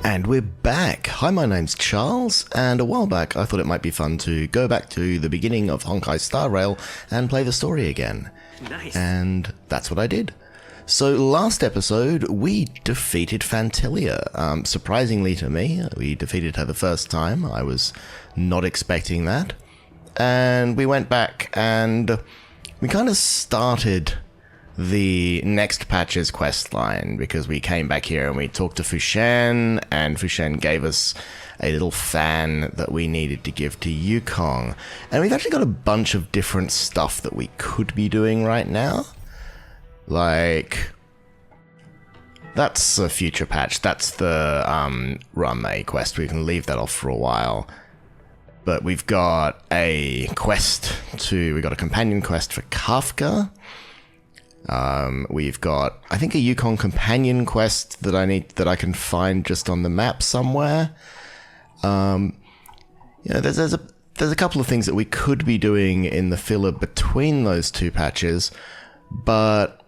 And we're back. Hi, my name's Charles, and a while back I thought it might be fun to go back to the beginning of Honkai Star Rail and play the story again. Nice. And that's what I did. So last episode we defeated Phantylia. Surprisingly to me, we defeated her the first time. I was not expecting that. And we went back and we kind of started the next patch's quest line, because we came back here and we talked to Fushen, and Fushen gave us a little fan that we needed to give to Yukong. And we've actually got a bunch of different stuff that we could be doing right now. Like, that's a future patch. That's the Rame quest. We can leave that off for a while. But we've got a quest we got a companion quest for Kafka. We've got, I think, a Yukong companion quest that I can find just on the map somewhere. There's a couple of things that we could be doing in the filler between those two patches, but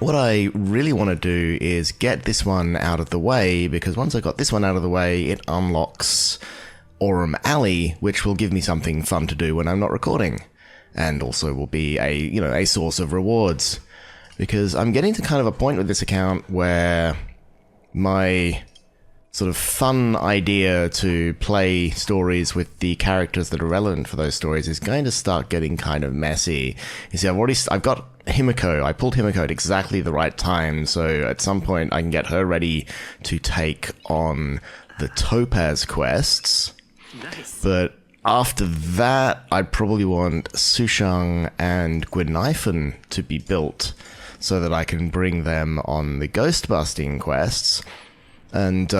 what I really want to do is get this one out of the way, because once I got this one out of the way, it unlocks Aurum Alley, which will give me something fun to do when I'm not recording. And also will be a source of rewards, because I'm getting to kind of a point with this account where my sort of fun idea to play stories with the characters that are relevant for those stories is going to start getting kind of messy. You see, I've got Himiko. I pulled Himiko at exactly the right time, so at some point I can get her ready to take on the Topaz quests. Nice. But after that, I probably want Sushang and Gwynaifen to be built so that I can bring them on the ghost-busting quests. And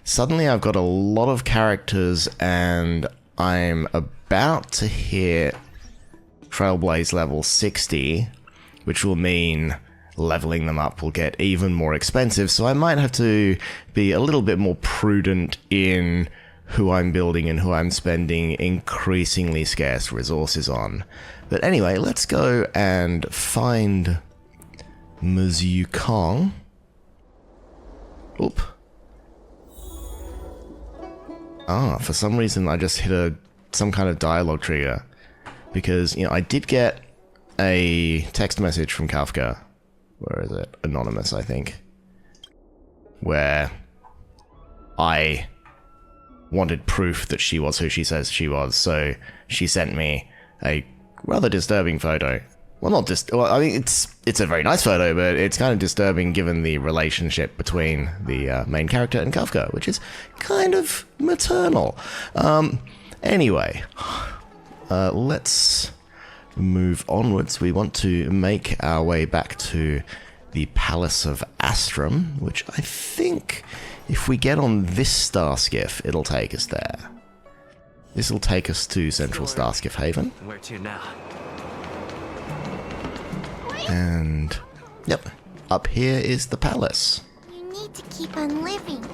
suddenly I've got a lot of characters, and I'm about to hit Trailblaze level 60, which will mean leveling them up will get even more expensive, so I might have to be a little bit more prudent in who I'm building and who I'm spending increasingly scarce resources on. But anyway, let's go and find Ms. Yukong. Oop. For some reason I just hit some kind of dialogue trigger. Because, I did get a text message from Kafka. Where is it? Anonymous, I think. Where I wanted proof that she was who she says she was, so she sent me a rather disturbing photo. Well, I mean, it's a very nice photo, but it's kind of disturbing given the relationship between the main character and Kafka, which is kind of maternal. Anyway, let's move onwards. We want to make our way back to the Palace of Astrum, which I think, if we get on this star skiff, it'll take us there. This will take us to Central Starskiff Haven. Where to now? And, yep, up here is the palace. You need to keep on living.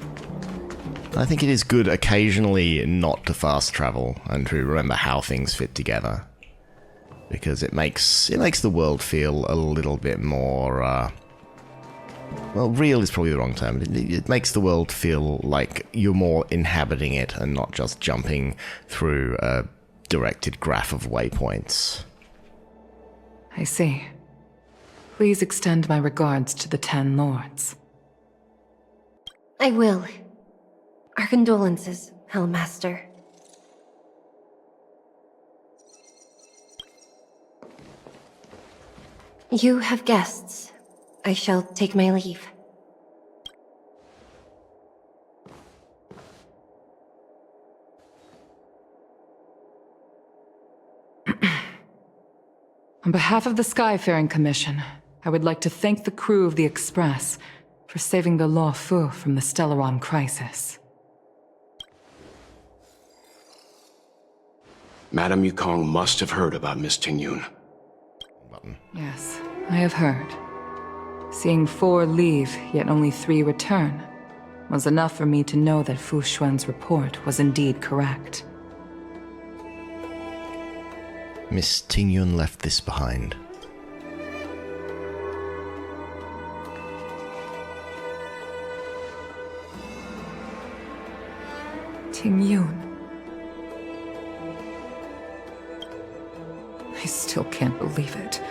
I think it is good occasionally not to fast travel and to remember how things fit together, because it makes the world feel a little bit more, well, real is probably the wrong term. It makes the world feel like you're more inhabiting it and not just jumping through a directed graph of waypoints. I see. Please extend my regards to the 10 lords. I will. Our condolences, Hellmaster. You have guests. I shall take my leave. On behalf of the Skyfaring Commission, I would like to thank the crew of the Express for saving the Luofu from the Stellaron crisis. Madame Yukong must have heard about Miss Tingyun. Yes, I have heard. Seeing 4 leave, yet only 3 return, was enough for me to know that Fu Xuan's report was indeed correct. Miss Tingyun left this behind. Tingyun. I still can't believe it.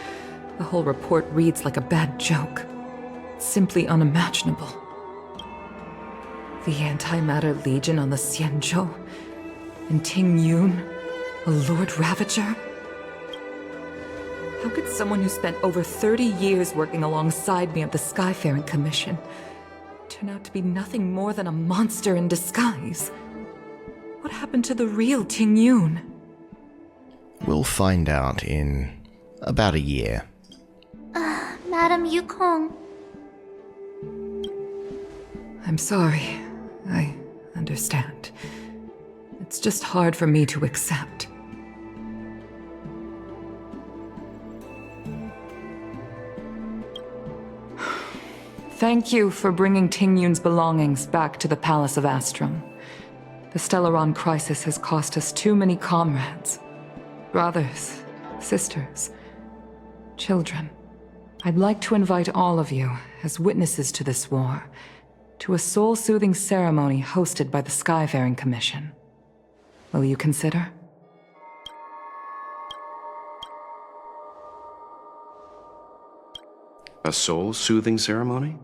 The whole report reads like a bad joke. It's simply unimaginable. The Antimatter Legion on the Xianzhou, and Tingyun, a Lord Ravager? How could someone who spent over 30 years working alongside me at the Skyfaring Commission turn out to be nothing more than a monster in disguise? What happened to the real Tingyun? We'll find out in about a year. Madam Yukong. I'm sorry. I understand. It's just hard for me to accept. Thank you for bringing Tingyun's belongings back to the Palace of Astrum. The Stellaron crisis has cost us too many comrades. Brothers, sisters, children. I'd like to invite all of you, as witnesses to this war, to a soul-soothing ceremony hosted by the Skyfaring Commission. Will you consider? A soul-soothing ceremony?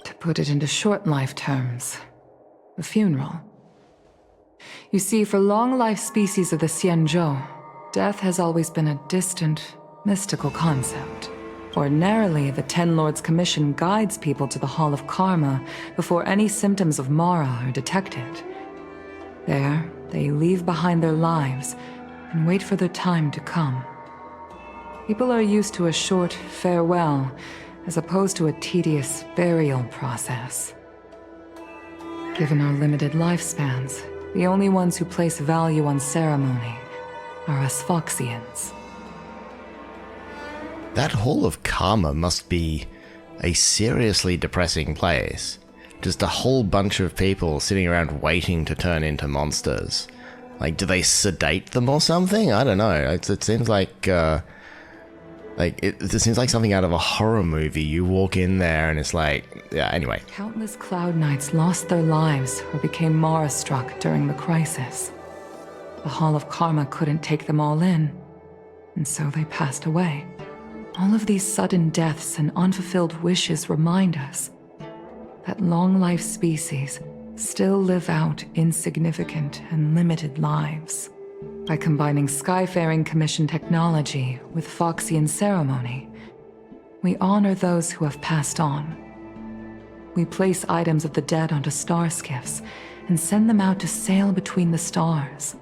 To put it into short life terms, a funeral. You see, for long-life species of the Xianzhou, death has always been a distant, mystical concept. Ordinarily, the Ten Lords Commission guides people to the Hall of Karma before any symptoms of Mara are detected. There, they leave behind their lives and wait for their time to come. People are used to a short farewell as opposed to a tedious burial process. Given our limited lifespans, the only ones who place value on ceremony are us Foxians. That Hall of Karma must be a seriously depressing place. Just a whole bunch of people sitting around waiting to turn into monsters. Like, do they sedate them or something? I don't know. It seems like, it seems like something out of a horror movie. You walk in there and it's like, yeah, anyway. Countless Cloud Knights lost their lives or became Mara-struck during the crisis. The Hall of Karma couldn't take them all in, and so they passed away. All of these sudden deaths and unfulfilled wishes remind us that long-life species still live out insignificant and limited lives. By combining Skyfaring Commission technology with Foxian ceremony, we honor those who have passed on. We place items of the dead onto star skiffs and send them out to sail between the stars,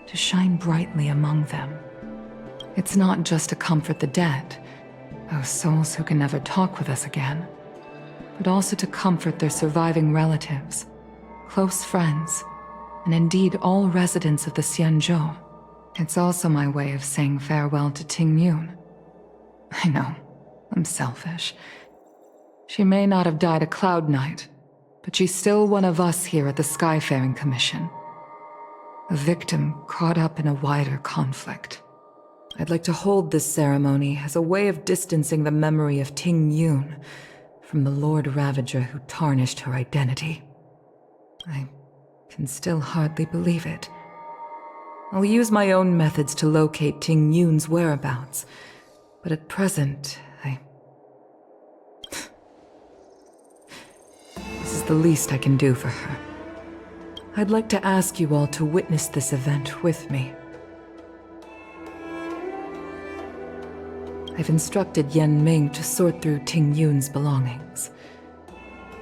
to shine brightly among them. It's not just to comfort the dead, those souls who can never talk with us again, but also to comfort their surviving relatives, close friends, and indeed all residents of the Xianzhou. It's also my way of saying farewell to Tingyun. I know, I'm selfish. She may not have died a Cloud Knight, but she's still one of us here at the Skyfaring Commission. A victim caught up in a wider conflict. I'd like to hold this ceremony as a way of distancing the memory of Tingyun from the Lord Ravager who tarnished her identity. I can still hardly believe it. I'll use my own methods to locate Tingyun's whereabouts, but at present, This is the least I can do for her. I'd like to ask you all to witness this event with me. I've instructed Yen Ming to sort through Tingyun's belongings.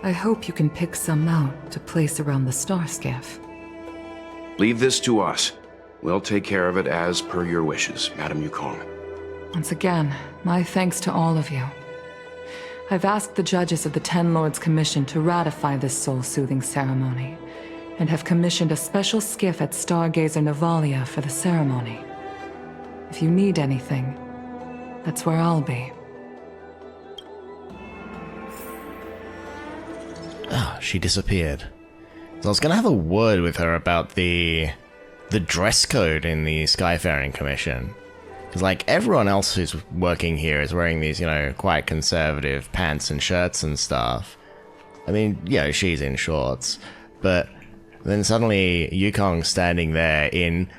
I hope you can pick some out to place around the star skiff. Leave this to us. We'll take care of it as per your wishes, Madam Yukong. Once again, my thanks to all of you. I've asked the judges of the Ten Lords Commission to ratify this soul-soothing ceremony, and have commissioned a special skiff at Stargazer Navalia for the ceremony. If you need anything, that's where I'll be. Ah, she disappeared. So I was gonna have a word with her about the dress code in the Skyfaring Commission. Because, like, everyone else who's working here is wearing these, you know, quite conservative pants and shirts and stuff. I mean, she's in shorts. But Then suddenly Yukong's standing there in,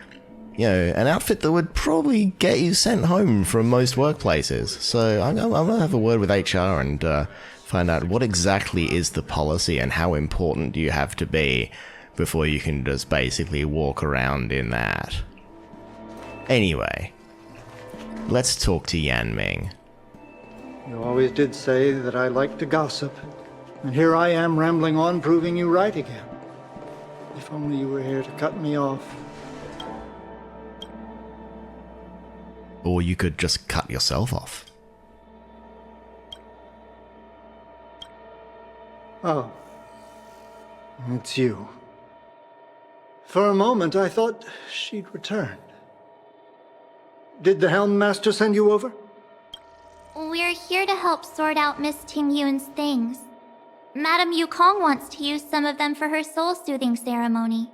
an outfit that would probably get you sent home from most workplaces. So I'm going to have a word with HR and find out what exactly is the policy and how important do you have to be before you can just basically walk around in that. Anyway, let's talk to Yanming. You always did say that I like to gossip, and here I am rambling on, proving you right again. If only you were here to cut me off. Or you could just cut yourself off. Oh, it's you. For a moment, I thought she'd returned. Did the Helm Master send you over? We're here to help sort out Miss Tingyun's things. Madame Yukong wants to use some of them for her soul-soothing ceremony.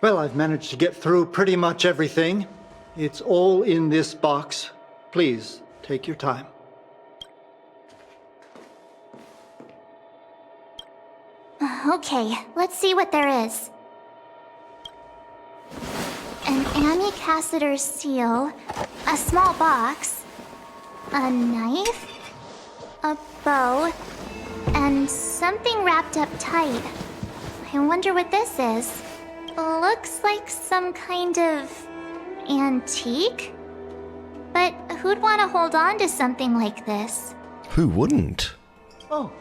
Well, I've managed to get through pretty much everything. It's all in this box. Please, take your time. Okay, let's see what there is. An Cassiter's seal, a small box, a knife, a bow, and something wrapped up tight. I wonder what this is. Looks like some kind of antique? But who'd want to hold on to something like this? Who wouldn't? Oh,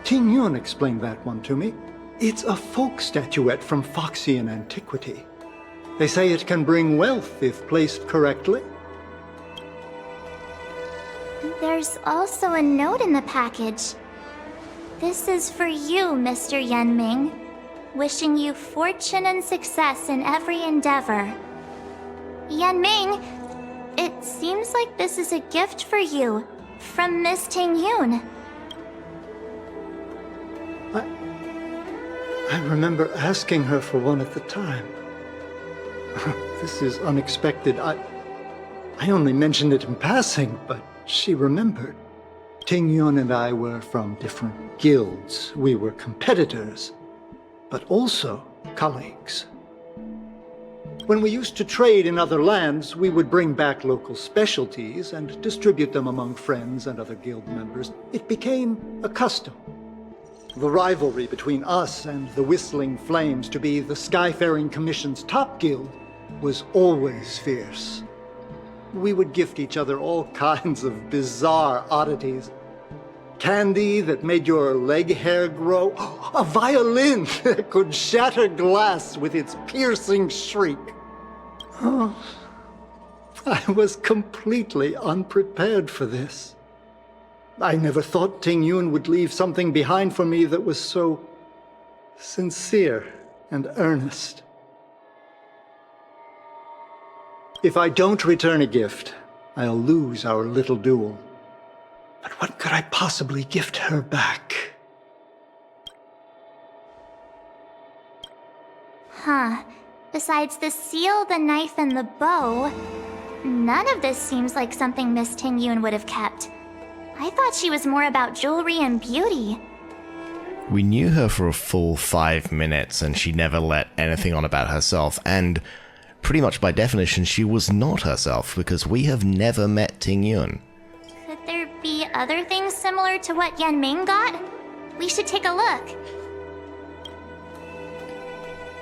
Tingyun explained that one to me. It's a folk statuette from Foxian antiquity. They say it can bring wealth if placed correctly. There's also a note in the package. This is for you, Mr. Yanming. Wishing you fortune and success in every endeavor. Yanming, it seems like this is a gift for you, from Miss Tingyun. I remember asking her for one at the time. This is unexpected. I only mentioned it in passing, but she remembered. Tingyun and I were from different guilds. We were competitors, but also colleagues. When we used to trade in other lands, we would bring back local specialties and distribute them among friends and other guild members. It became a custom. The rivalry between us and the Whistling Flames to be the Skyfaring Commission's top guild was always fierce. We would gift each other all kinds of bizarre oddities. Candy that made your leg hair grow. A violin that could shatter glass with its piercing shriek. Oh, I was completely unprepared for this. I never thought Tingyun would leave something behind for me that was so sincere and earnest. If I don't return a gift, I'll lose our little duel. But what could I possibly gift her back? Huh. Besides the seal, the knife, and the bow, none of this seems like something Miss Tingyun would have kept. I thought she was more about jewelry and beauty. We knew her for a full 5 minutes and she never let anything on about herself, and pretty much by definition she was not herself because we have never met Tingyun. Could there be other things similar to what Yanming got? We should take a look.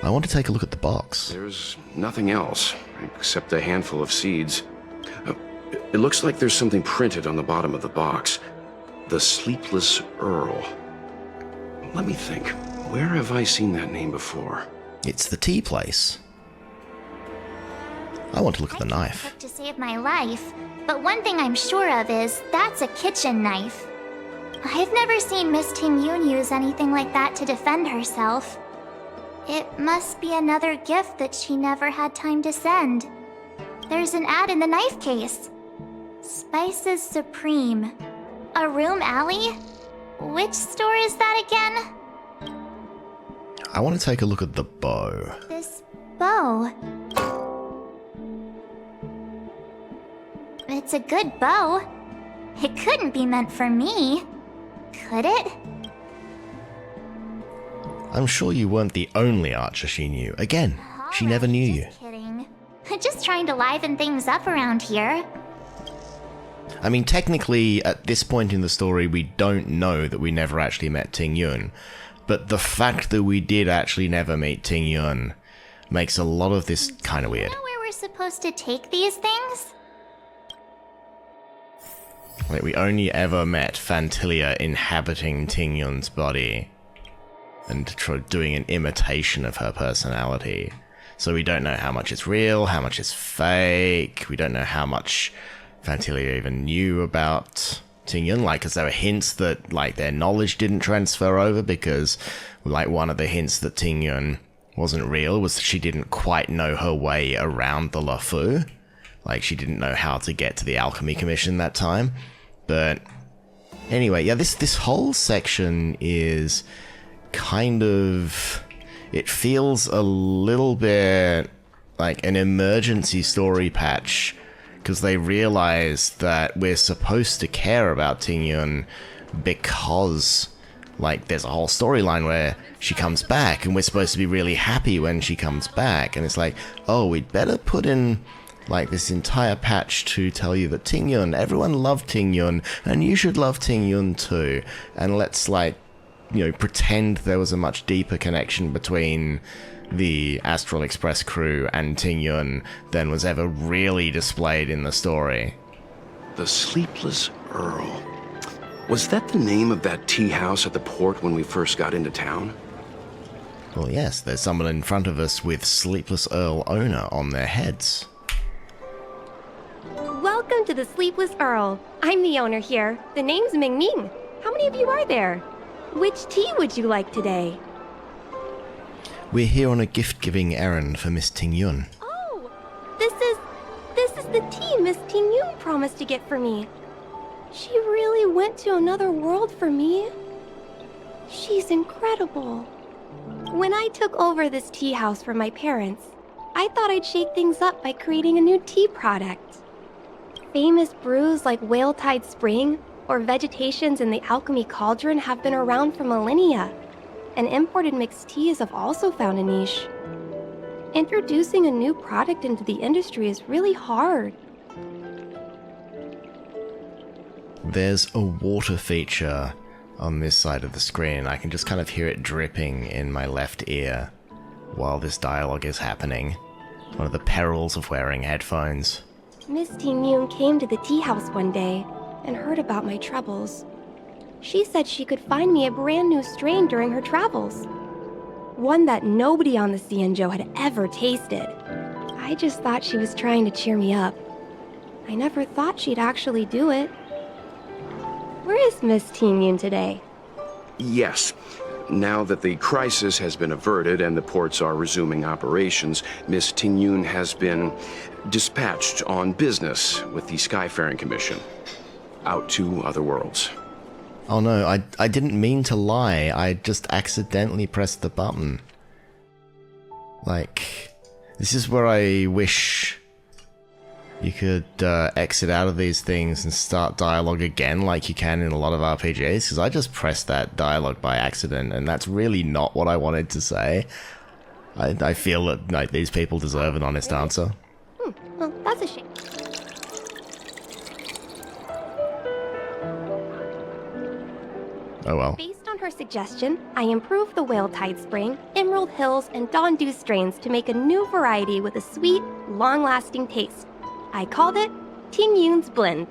I want to take a look at the box. There's nothing else, except a handful of seeds. It looks like there's something printed on the bottom of the box. The Sleepless Earl. Let me think. Where have I seen that name before? It's the tea place. I want to look at the knife. I took to save my life, but one thing I'm sure of is that's a kitchen knife. I've never seen Miss Tingyun use anything like that to defend herself. It must be another gift that she never had time to send. There's an ad in the knife case. Spices Supreme. A room alley? Which store is that again? I want to take a look at the bow. This bow. It's a good bow. It couldn't be meant for me, could it? I'm sure you weren't the only archer she knew. Again, she never knew you. Just kidding. Just trying to liven things up around here. I mean, technically, at this point in the story, we don't know that we never actually met Tingyun. But the fact that we did actually never meet Tingyun makes a lot of this kind of weird. Do you know where we're supposed to take these things? Like, we only ever met Phantylia inhabiting Tingyun's body and doing an imitation of her personality. So we don't know how much is real, how much is fake. We don't know how much Phantylia even knew about Tingyun. Like, because there were hints that, like, their knowledge didn't transfer over because, like, one of the hints that Tingyun wasn't real was that she didn't quite know her way around the Luofu. Like, she didn't know how to get to the Alchemy Commission that time. But anyway, yeah, this whole section is kind of... It feels a little bit like an emergency story patch, because they realize that we're supposed to care about Tingyun because, like, there's a whole storyline where she comes back and we're supposed to be really happy when she comes back, and it's like, oh, we'd better put in, like, this entire patch to tell you that Tingyun, everyone loved Tingyun, and you should love Tingyun too, and let's, like, you know, pretend there was a much deeper connection between the Astral Express crew and Tingyun than was ever really displayed in the story. The Sleepless Earl. Was that the name of that tea house at the port when we first got into town? Well, yes, there's someone in front of us with Sleepless Earl owner on their heads. Welcome to the Sleepless Earl. I'm the owner here. The name's Ming Ming. How many of you are there? Which tea would you like today? We're here on a gift-giving errand for Miss Tingyun. Oh, this is the tea Miss Tingyun promised to get for me. She really went to another world for me. She's incredible. When I took over this tea house from my parents, I thought I'd shake things up by creating a new tea product. Famous brews like Whale Tide Spring or Vegetations in the Alchemy Cauldron have been around for millennia, and imported mixed teas have also found a niche. Introducing a new product into the industry is really hard. There's a water feature on this side of the screen. I can just kind of hear it dripping in my left ear while this dialogue is happening. One of the perils of wearing headphones. Miss Tingyun came to the tea house one day and heard about my troubles. She said she could find me a brand new strain during her travels. One that nobody on the Xianzhou had ever tasted. I just thought she was trying to cheer me up. I never thought she'd actually do it. Where is Miss Tingyun today? Yes. Now that the crisis has been averted and the ports are resuming operations, Miss Tingyun has been dispatched on business with the Skyfaring Commission. Out to other worlds. Oh no, I didn't mean to lie. I just accidentally pressed the button. Like, this is where I wish you could exit out of these things and start dialogue again like you can in a lot of RPGs, because I just pressed that dialogue by accident, and that's really not what I wanted to say. I feel that, like, these people deserve an honest answer. Well, that's a shame. Oh well. Based on her suggestion, I improved the Whale Tide Spring, Emerald Hills, and Dawn Dew strains to make a new variety with a sweet, long-lasting taste. I called it Tingyun's Blend.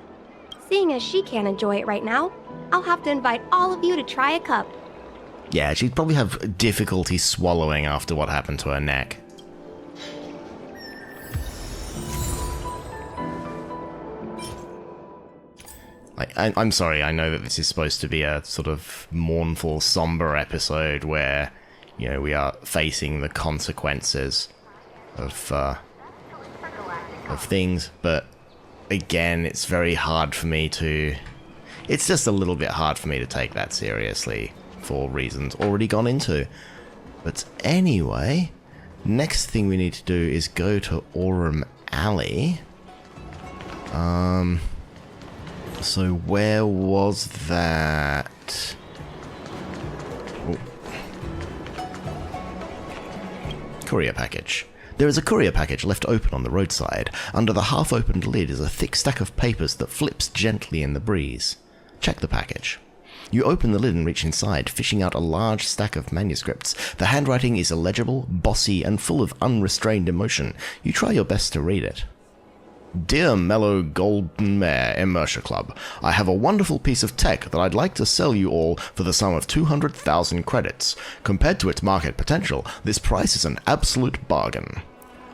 Seeing as she can't enjoy it right now, I'll have to invite all of you to try a cup. Yeah, she'd probably have difficulty swallowing after what happened to her neck. I'm sorry, I know that this is supposed to be a sort of mournful, somber episode where, you know, we are facing the consequences of things, but again, it's very hard for me to... It's just a little bit hard for me to take that seriously, for reasons already gone into. But anyway, next thing we need to do is go to Aurum Alley. So where was that? Oh. courier package. There is a courier package left open on the roadside. Under the half-opened lid is a thick stack of papers that flips gently in the breeze. Check the package. You open the lid and reach inside, fishing out a large stack of manuscripts. The handwriting is illegible, bossy, and full of unrestrained emotion. You try your best to read it. Dear Mellow Golden Mare Immersion Club, I have a wonderful piece of tech that I'd like to sell you all for the sum of 200,000 credits. Compared to its market potential, this price is an absolute bargain.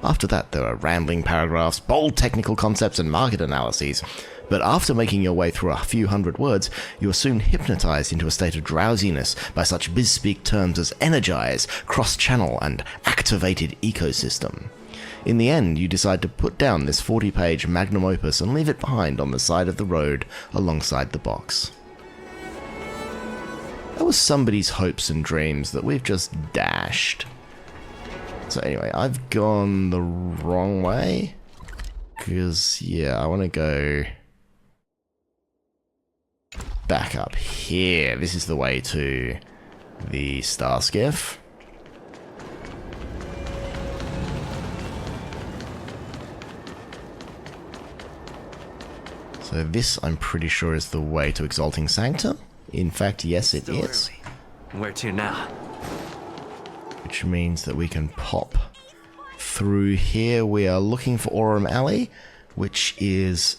After that, there are rambling paragraphs, bold technical concepts, and market analyses. But after making your way through a few hundred words, you are soon hypnotized into a state of drowsiness by such biz-speak terms as energize, cross-channel, and activated ecosystem. In the end, you decide to put down this 40-page magnum opus and leave it behind on the side of the road alongside the box. That was somebody's hopes and dreams that we've just dashed. So anyway, I've gone the wrong way. Because, yeah, I want to go back up here. This is the way to the star skiff. So this, I'm pretty sure, is the way to Exalting Sanctum. In fact, yes, it is. Where to now? Which means that we can pop through here. We are looking for Aurum Alley, which is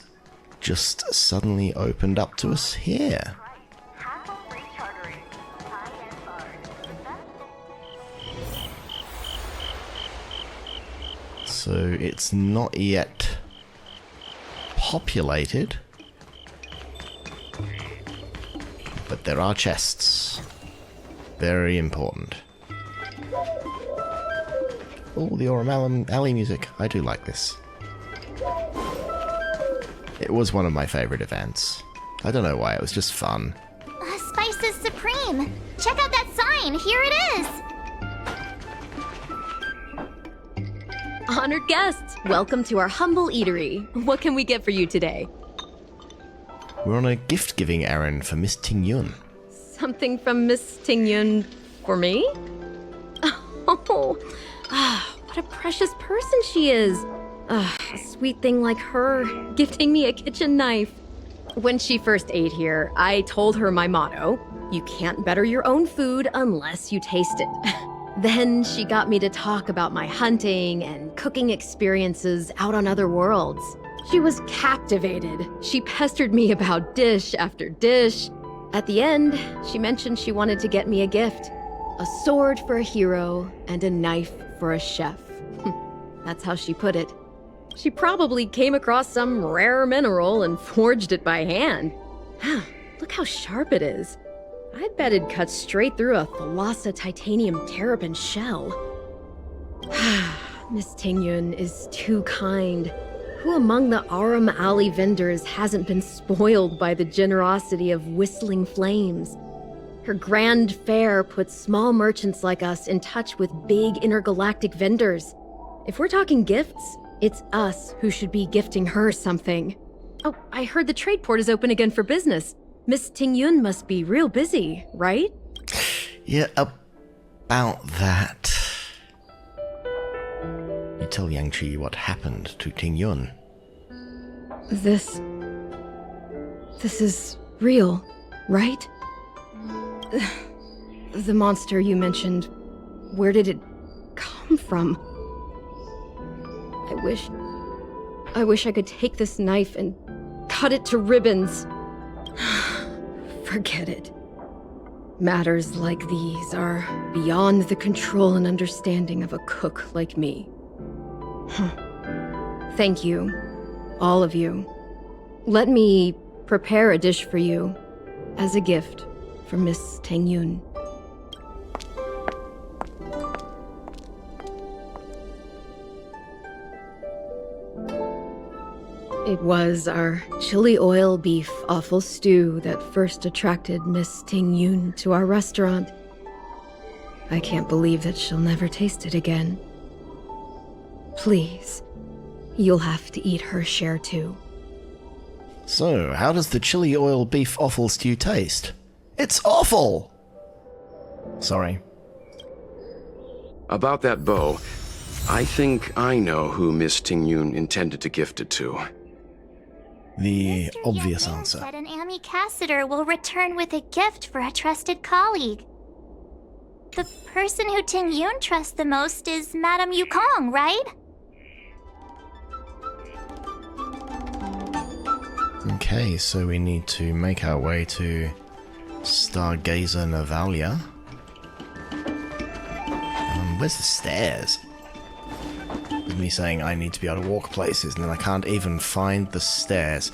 just suddenly opened up to us here. So it's not yet populated, but there are chests. Very important. Oh, the Aurum Alley music. I do like this. It was one of my favorite events. I don't know why, it was just fun. Spice is supreme. Check out that sign. Here it is. Honored guests, welcome to our humble eatery. What can we get for you today? We're on a gift-giving errand for Miss Tingyun. Something from Miss Tingyun for me? Oh, what a precious person she is. A sweet thing like her, gifting me a kitchen knife. When she first ate here, I told her my motto: you can't better your own food unless you taste it. Then she got me to talk about my hunting and cooking experiences out on other worlds. She was captivated. She pestered me about dish after dish. At the end, she mentioned she wanted to get me a gift. A sword for a hero and a knife for a chef. That's how she put it. She probably came across some rare mineral and forged it by hand. Look how sharp it is. I bet it cuts straight through a Thalassa titanium terrapin shell. Miss Tingyun is too kind. Who among the Aurum Alley vendors hasn't been spoiled by the generosity of whistling flames? Her grand fare puts small merchants like us in touch with big intergalactic vendors. If we're talking gifts, it's us who should be gifting her something. Oh, I heard the trade port is open again for business. Miss Tingyun must be real busy, right? Yeah, about that. You tell Yangchi what happened to Tingyun. This is real, right? The monster you mentioned, where did it come from? I wish I could take this knife and cut it to ribbons. Forget it. Matters like these are beyond the control and understanding of a cook like me. Thank you, all of you. Let me prepare a dish for you as a gift for Miss Tingyun. It was our chili oil beef offal stew that first attracted Miss Tingyun to our restaurant. I can't believe that she'll never taste it again. Please, you'll have to eat her share too. So, how does the chili oil beef offal stew taste? It's awful! Sorry. About that bow, I think I know who Miss Tingyun intended to gift it to. The Mr. obvious Yan Min answer. said an ambassador will return with a gift for a trusted colleague. The person who Tingyun trusts the most is Madame Yukong, right? Okay, so we need to make our way to Stargazer Navalia. Where's the stairs? With me saying I need to be able to walk places, and then I can't even find the stairs.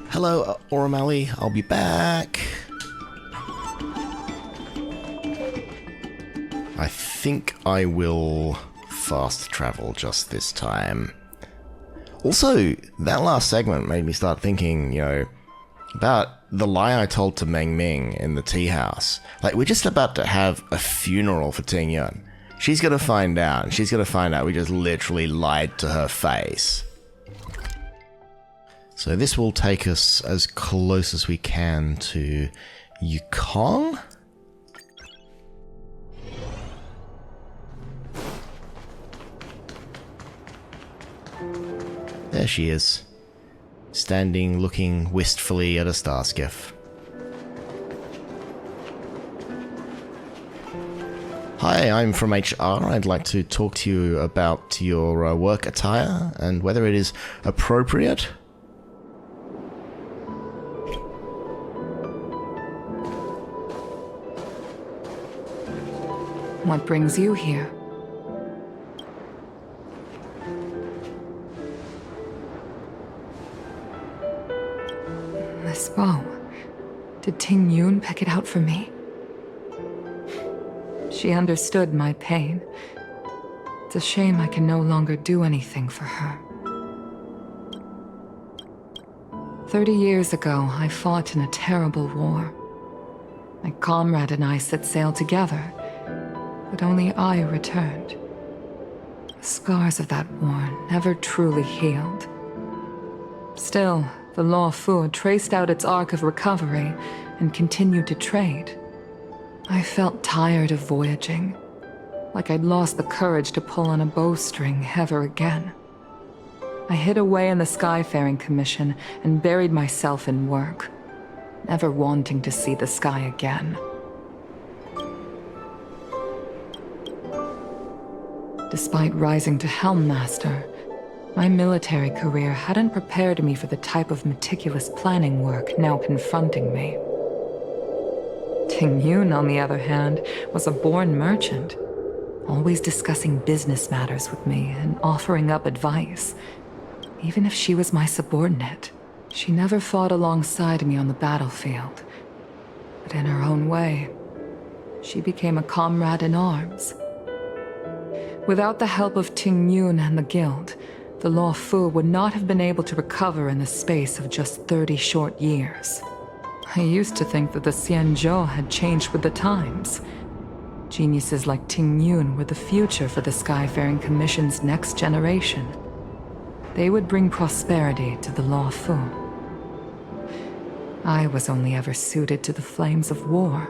Hello, Oramali, I'll be back. I think I will fast travel just this time. Also, that last segment made me start thinking, about the lie I told to Meng Ming in the tea house. Like, we're just about to have a funeral for Tingyun. She's gonna find out, and she's gonna find out we just literally lied to her face. So this will take us as close as we can to Yukong? There she is, standing looking wistfully at a star skiff. Hi, I'm from HR. I'd like to talk to you about your work attire and whether it is appropriate. What brings you here? This bow. Did Tingyun pick it out for me? She understood my pain. It's a shame I can no longer do anything for her. 30 years ago, I fought in a terrible war. My comrade and I set sail together, but only I returned. The scars of that war never truly healed. Still, the Luofu traced out its arc of recovery and continued to trade. I felt tired of voyaging, like I'd lost the courage to pull on a bowstring ever again. I hid away in the Skyfaring Commission and buried myself in work, never wanting to see the sky again. Despite rising to Helm Master, my military career hadn't prepared me for the type of meticulous planning work now confronting me. Tingyun, on the other hand, was a born merchant, always discussing business matters with me and offering up advice. Even if she was my subordinate, she never fought alongside me on the battlefield. But in her own way, she became a comrade in arms. Without the help of Tingyun and the Guild, the Luofu would not have been able to recover in the space of just 30 short years. I used to think that the Xianzhou had changed with the times. Geniuses like Tingyun were the future for the Skyfaring Commission's next generation. They would bring prosperity to the Luofu. I was only ever suited to the flames of war.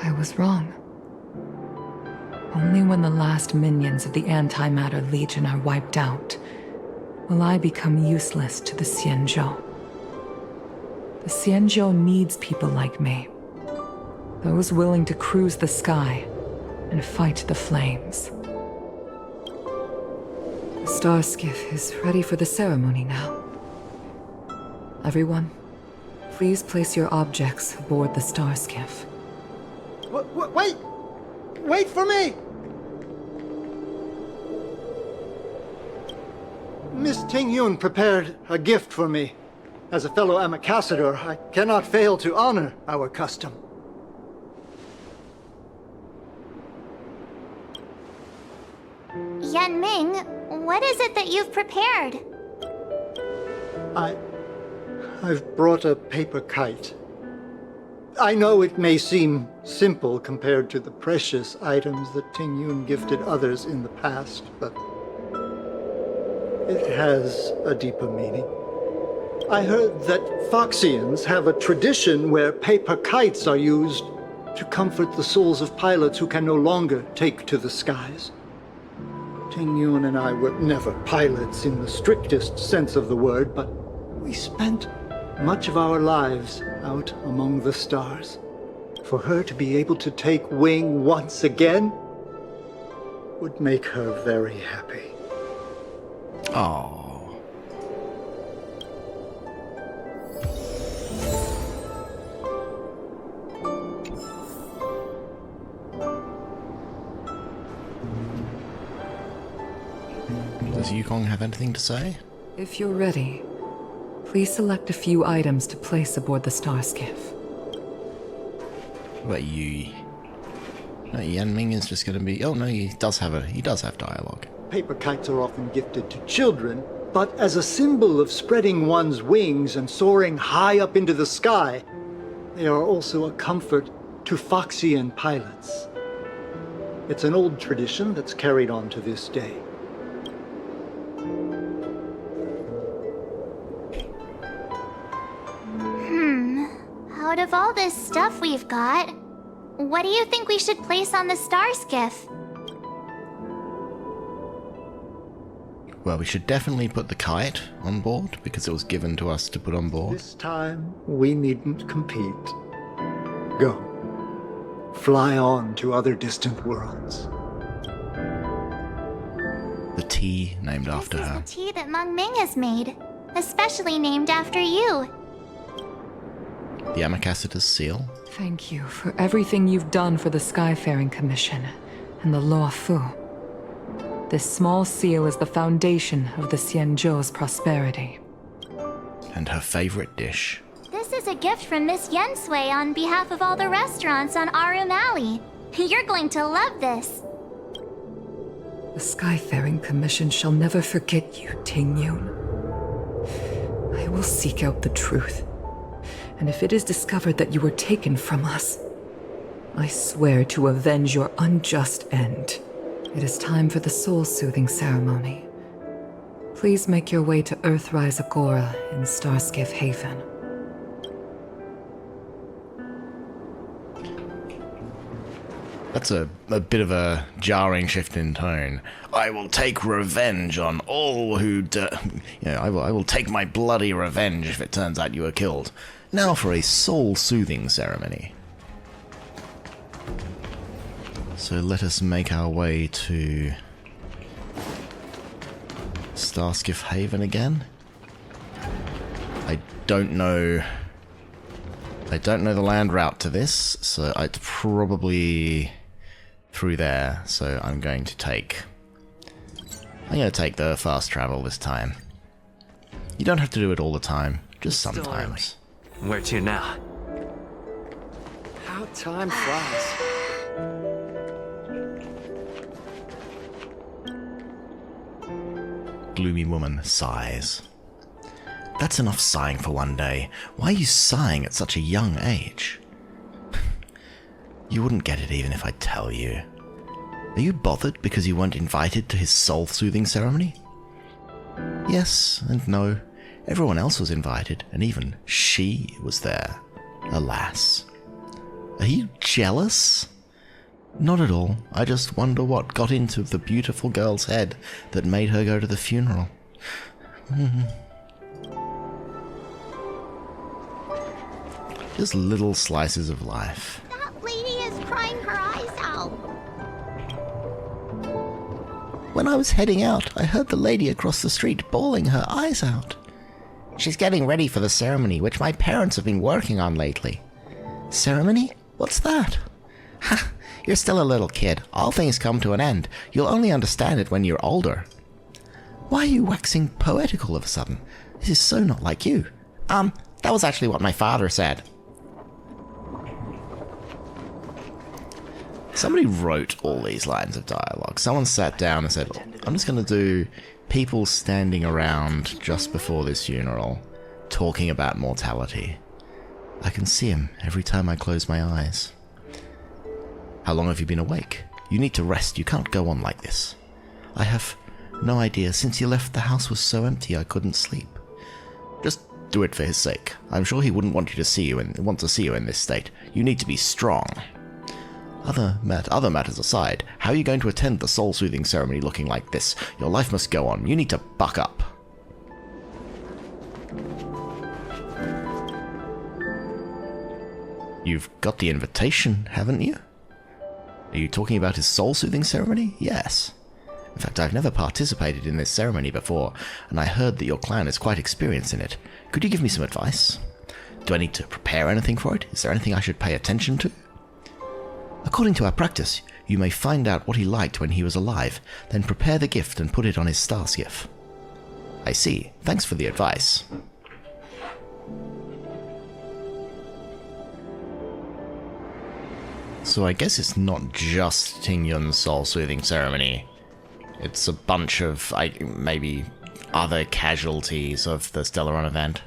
I was wrong. Only when the last minions of the Antimatter Legion are wiped out will I become useless to the Xianzhou. The Xianzhou needs people like me. Those willing to cruise the sky and fight the flames. The star skiff is ready for the ceremony now. Everyone, please place your objects aboard the star skiff. Wait! Wait for me! Miss Tingyun prepared a gift for me. As a fellow ambassador, I cannot fail to honor our custom. Yan Ming, what is it that you've prepared? I've brought a paper kite. I know it may seem simple compared to the precious items that Tingyun gifted others in the past, but it has a deeper meaning. I heard that Foxians have a tradition where paper kites are used to comfort the souls of pilots who can no longer take to the skies. Tingyun and I were never pilots in the strictest sense of the word, but we spent much of our lives out among the stars. For her to be able to take wing once again would make her very happy. Oh. Does Yukong have anything to say? If you're ready, please select a few items to place aboard the star skiff. What about you? No, Yanming is just going to be... Oh no, he does have dialogue. Paper kites are often gifted to children, but as a symbol of spreading one's wings and soaring high up into the sky, they are also a comfort to Foxian pilots. It's an old tradition that's carried on to this day. Out of all this stuff we've got, what do you think we should place on the star skiff? Well, we should definitely put the kite on board, because it was given to us to put on board. This time, we needn't compete. Go. Fly on to other distant worlds. The tea named after her. This is the tea that Meng Ming has made, especially named after you. The Amicacita's seal. Thank you for everything you've done for the Skyfaring Commission and the Luofu. This small seal is the foundation of the Xianzhou's prosperity. And her favorite dish. This is a gift from Miss Yen-sui on behalf of all the restaurants on Arum Alley. You're going to love this. The Skyfaring Commission shall never forget you, Tingyun. I will seek out the truth. And if it is discovered that you were taken from us, I swear to avenge your unjust end. It is time for the soul-soothing ceremony. Please make your way to Earthrise Agora in Starskiff Haven. That's a bit of a jarring shift in tone. I will take revenge on all who I will take my bloody revenge if it turns out you were killed. Now for a soul-soothing ceremony. So let us make our way to Starskiff Haven again. I don't know the land route to this, so it's probably through there. So I'm going to take the fast travel this time. You don't have to do it all the time, just sometimes. Where to now? How time flies. Gloomy woman sighs. That's enough sighing for one day. Why are you sighing at such a young age? You wouldn't get it even if I tell you. Are you bothered because you weren't invited to his soul-soothing ceremony? Yes and no. Everyone else was invited, and even she was there. Alas. Are you jealous? Not at all. I just wonder what got into the beautiful girl's head that made her go to the funeral. Just little slices of life. That lady is crying her eyes out. When I was heading out, I heard the lady across the street bawling her eyes out. She's getting ready for the ceremony, which my parents have been working on lately. Ceremony? What's that? Ha! You're still a little kid. All things come to an end. You'll only understand it when you're older. Why are you waxing poetic all of a sudden? This is so not like you. That was actually what my father said. Somebody wrote all these lines of dialogue. Someone sat down and said, I'm just going to do people standing around just before this funeral, talking about mortality. I can see him every time I close my eyes. How long have you been awake? You need to rest. You can't go on like this. I have no idea. Since you left, the house was so empty I couldn't sleep. Just do it for his sake. I'm sure he wouldn't want to see you in this state. You need to be strong. Other matters aside, how are you going to attend the soul-soothing ceremony looking like this? Your life must go on. You need to buck up. You've got the invitation, haven't you? Are you talking about his soul-soothing ceremony? Yes. In fact, I've never participated in this ceremony before, and I heard that your clan is quite experienced in it. Could you give me some advice? Do I need to prepare anything for it? Is there anything I should pay attention to? According to our practice, you may find out what he liked when he was alive, then prepare the gift and put it on his star skiff. I see. Thanks for the advice. So I guess it's not just Tingyun's soul-soothing ceremony. It's a bunch of, maybe, other casualties of the Stellaron event.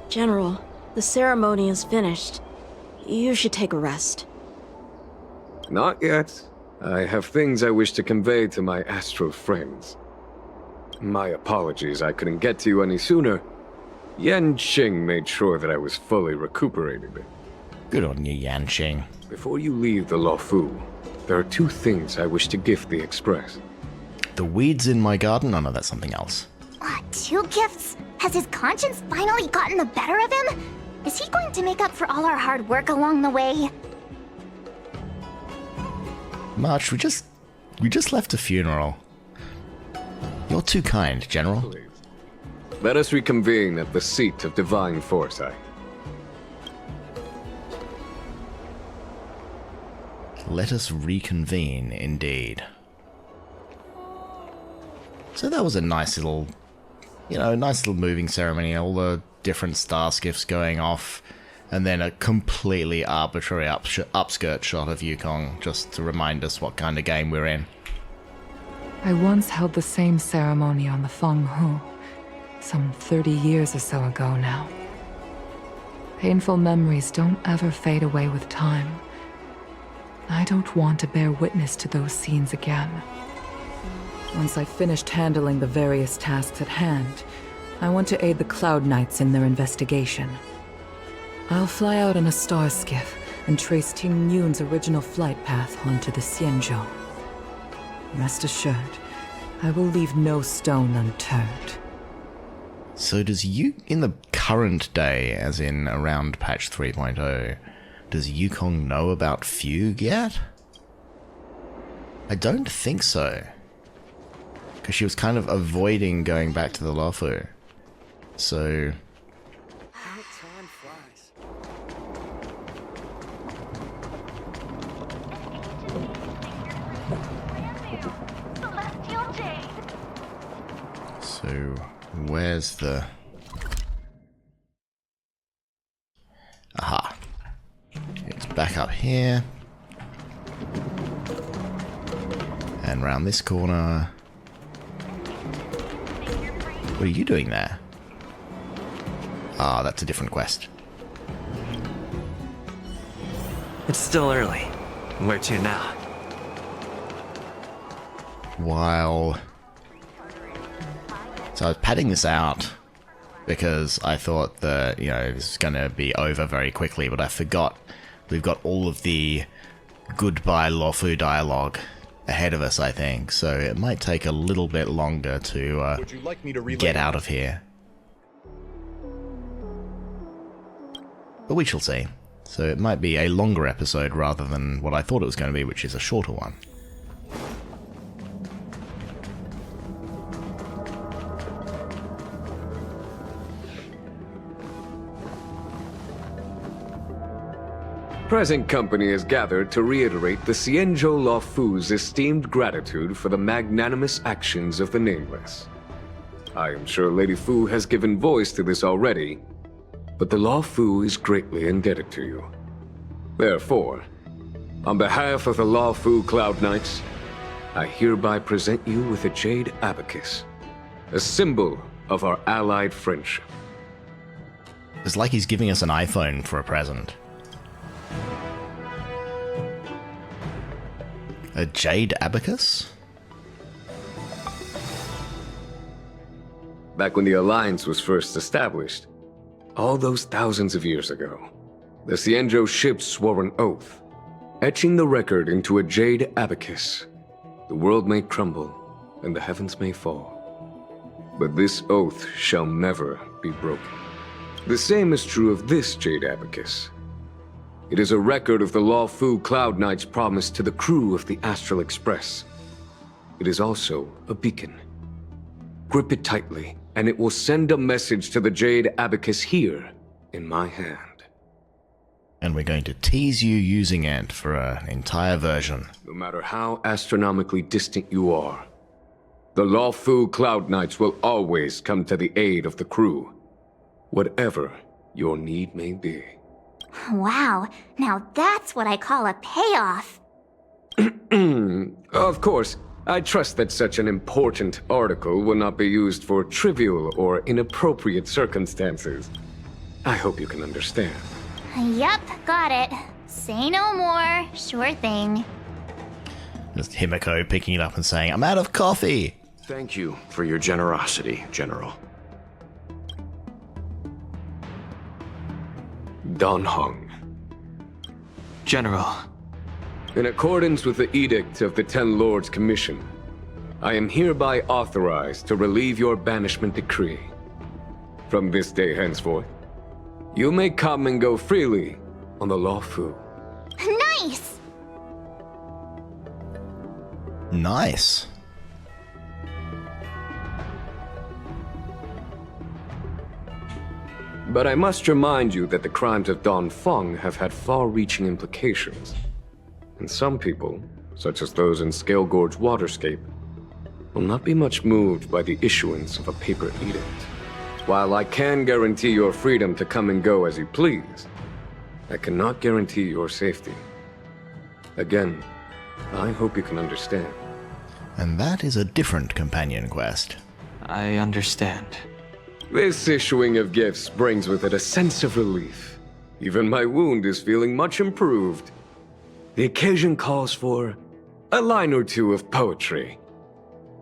General, the ceremony is finished. You should take a rest. Not yet. I have things I wish to convey to my astral friends. My apologies I couldn't get to you any sooner. Yanqing made sure that I was fully recuperated. Good on you, Yanqing. Before you leave the Luofu, there are two things I wish to gift the Express. The weeds in my garden? Oh no, that's something else. Two gifts? Has his conscience finally gotten the better of him? Is he going to make up for all our hard work along the way? March, we just left a funeral. You're too kind, General. Please. Let us reconvene at the seat of divine foresight. Let us reconvene, indeed. So that was a nice little, nice little moving ceremony. All the different star skiffs going off, and then a completely arbitrary upskirt shot of Yukong, just to remind us what kind of game we're in. I once held the same ceremony on the Fenghu, some 30 years or so ago now. Painful memories don't ever fade away with time. I don't want to bear witness to those scenes again. Once I finished handling the various tasks at hand, I want to aid the Cloud Knights in their investigation. I'll fly out on a star skiff and trace Tingyun's original flight path onto the Xianzhou. Rest assured, I will leave no stone unturned. So does in the current day, as in around patch 3.0, does Yukong know about Fugue yet? I don't think so. Because she was kind of avoiding going back to the Luofu. So... So, where's the... Aha. It's back up here. And round this corner. What are you doing there? Ah, that's a different quest. It's still early. Where to now? While... So I was padding this out because I thought that, this was going to be over very quickly, but I forgot we've got all of the goodbye Luofu dialogue ahead of us, I think, so it might take a little bit longer to, get out of here. But we shall see. So it might be a longer episode rather than what I thought it was going to be, which is a shorter one. Present company is gathered to reiterate the Xianzhou Luofu's esteemed gratitude for the magnanimous actions of the Nameless. I am sure Lady Fu has given voice to this already, but the Luofu is greatly indebted to you. Therefore, on behalf of the Luofu Cloud Knights, I hereby present you with a jade abacus, a symbol of our allied friendship. It's like he's giving us an iPhone for a present. A jade abacus? Back when the Alliance was first established, all those thousands of years ago, the Xianzhou ships swore an oath, etching the record into a jade abacus. The world may crumble, and the heavens may fall, but this oath shall never be broken. The same is true of this jade abacus. It is a record of the Luofu Cloud Knight's promise to the crew of the Astral Express. It is also a beacon. Grip it tightly, and it will send a message to the jade abacus here, in my hand. And we're going to tease you using it for an entire version. No matter how astronomically distant you are, the Luofu Cloud Knights will always come to the aid of the crew, whatever your need may be. Wow, now that's what I call a payoff. Of course, I trust that such an important article will not be used for trivial or inappropriate circumstances. I hope you can understand. Yep, got it. Say no more. Sure thing. Just Himiko picking it up and saying, "I'm out of coffee!" Thank you for your generosity, General. Dan Heng. General. In accordance with the Edict of the Ten Lords Commission, I am hereby authorized to relieve your banishment decree. From this day henceforth, you may come and go freely on the Luofu. Nice! Nice. But I must remind you that the crimes of Don Feng have had far-reaching implications. And some people, such as those in Scale Gorge Waterscape, will not be much moved by the issuance of a paper edict. While I can guarantee your freedom to come and go as you please, I cannot guarantee your safety. Again, I hope you can understand. And that is a different companion quest. I understand. This issuing of gifts brings with it a sense of relief. Even my wound is feeling much improved. The occasion calls for a line or two of poetry.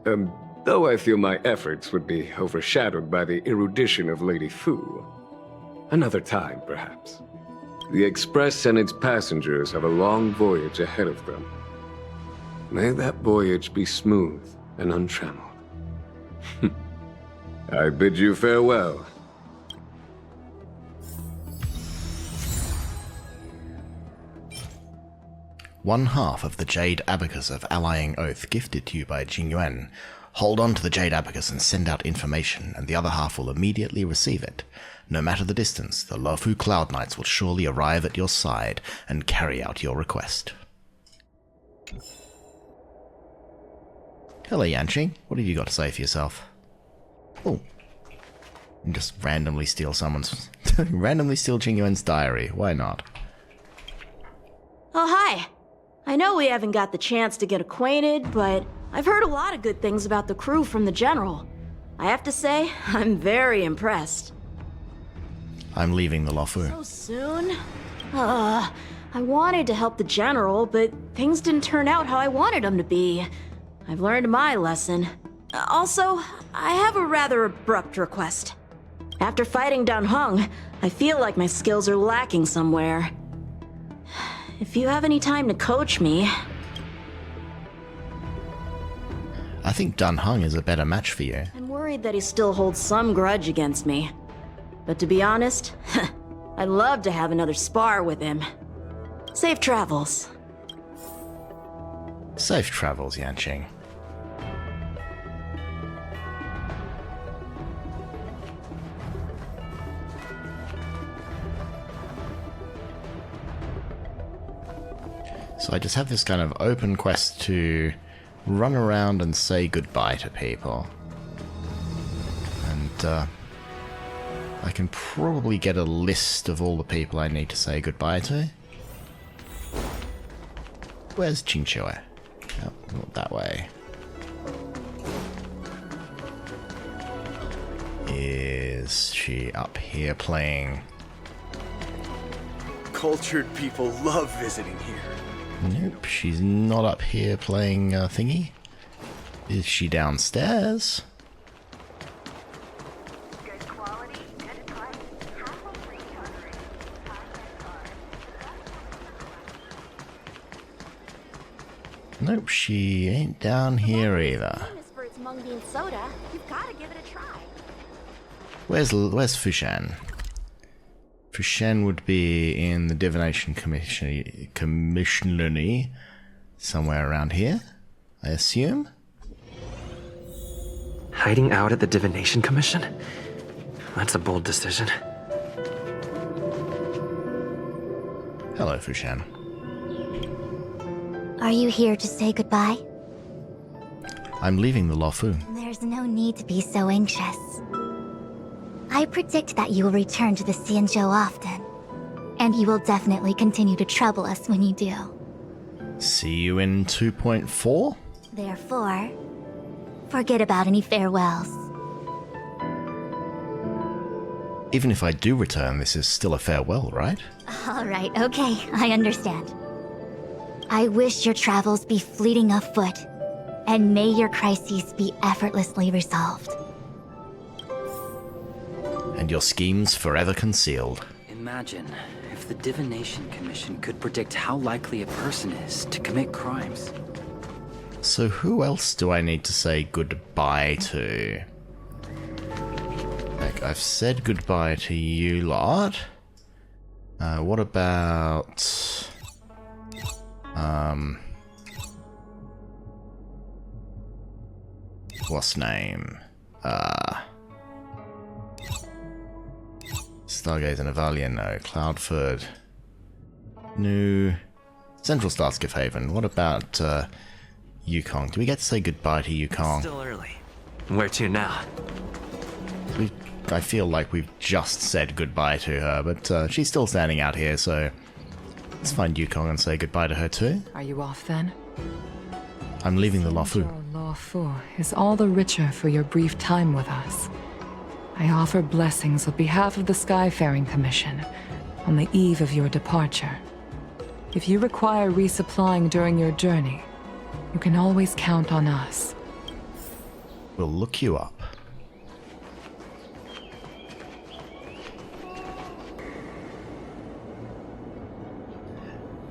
Though I feel my efforts would be overshadowed by the erudition of Lady Fu. Another time, perhaps. The Express and its passengers have a long voyage ahead of them. May that voyage be smooth and untrammeled. I bid you farewell. One half of the Jade Abacus of Allying Oath gifted to you by Tingyun. Hold on to the Jade Abacus and send out information, and the other half will immediately receive it. No matter the distance, the Luofu Cloud Knights will surely arrive at your side and carry out your request. Hello, Yanqing. What have you got to say for yourself? Oh. And just randomly steal someone's... randomly steal Tingyun's diary. Why not? Oh, hi. I know we haven't got the chance to get acquainted, but I've heard a lot of good things about the crew from the General. I have to say, I'm very impressed. I'm leaving the Luofu. So soon? I wanted to help the General, but things didn't turn out how I wanted them to be. I've learned my lesson. Also, I have a rather abrupt request. After fighting Dan Heng, I feel like my skills are lacking somewhere. If you have any time to coach me... I think Dan Heng is a better match for you. I'm worried that he still holds some grudge against me. But to be honest, I'd love to have another spar with him. Safe travels. Safe travels, Yanqing. So I just have this kind of open quest to run around and say goodbye to people. And I can probably get a list of all the people I need to say goodbye to. Where's Qingqiu? Oh, not that way. Is she up here playing? Cultured people love visiting here. Nope, she's not up here playing thingy. Is she downstairs? Nope, she ain't down here either. For its mung bean soda, you've got to give it a try. Where's Fushan? Fushan would be in the Divination Commissionery, somewhere around here, I assume. Hiding out at the Divination Commission? That's a bold decision. Hello, Fushan. Are you here to say goodbye? I'm leaving the Luofu. There's no need to be so anxious. I predict that you will return to the Xianzhou often. And you will definitely continue to trouble us when you do. See you in 2.4? Therefore, forget about any farewells. Even if I do return, this is still a farewell, right? Alright, okay, I understand. I wish your travels be fleeting of foot, and may your crises be effortlessly resolved. And your schemes forever concealed. Imagine if the Divination Commission could predict how likely a person is to commit crimes. So who else do I need to say goodbye to? Like, I've said goodbye to you lot. What about... what's name? Stargaze and Avalian, no. Cloudford. New. Central Starskiff Haven. What about, Yukong? Do we get to say goodbye to Yukong? Still early. Where to now? I feel like we've just said goodbye to her, but she's still standing out here, so let's find Yukong and say goodbye to her too. Are you off then? I'm leaving the Luofu. Xianzhou Luofu is all the richer for your brief time with us. I offer blessings on behalf of the Skyfaring Commission on the eve of your departure. If you require resupplying during your journey, you can always count on us. We'll look you up.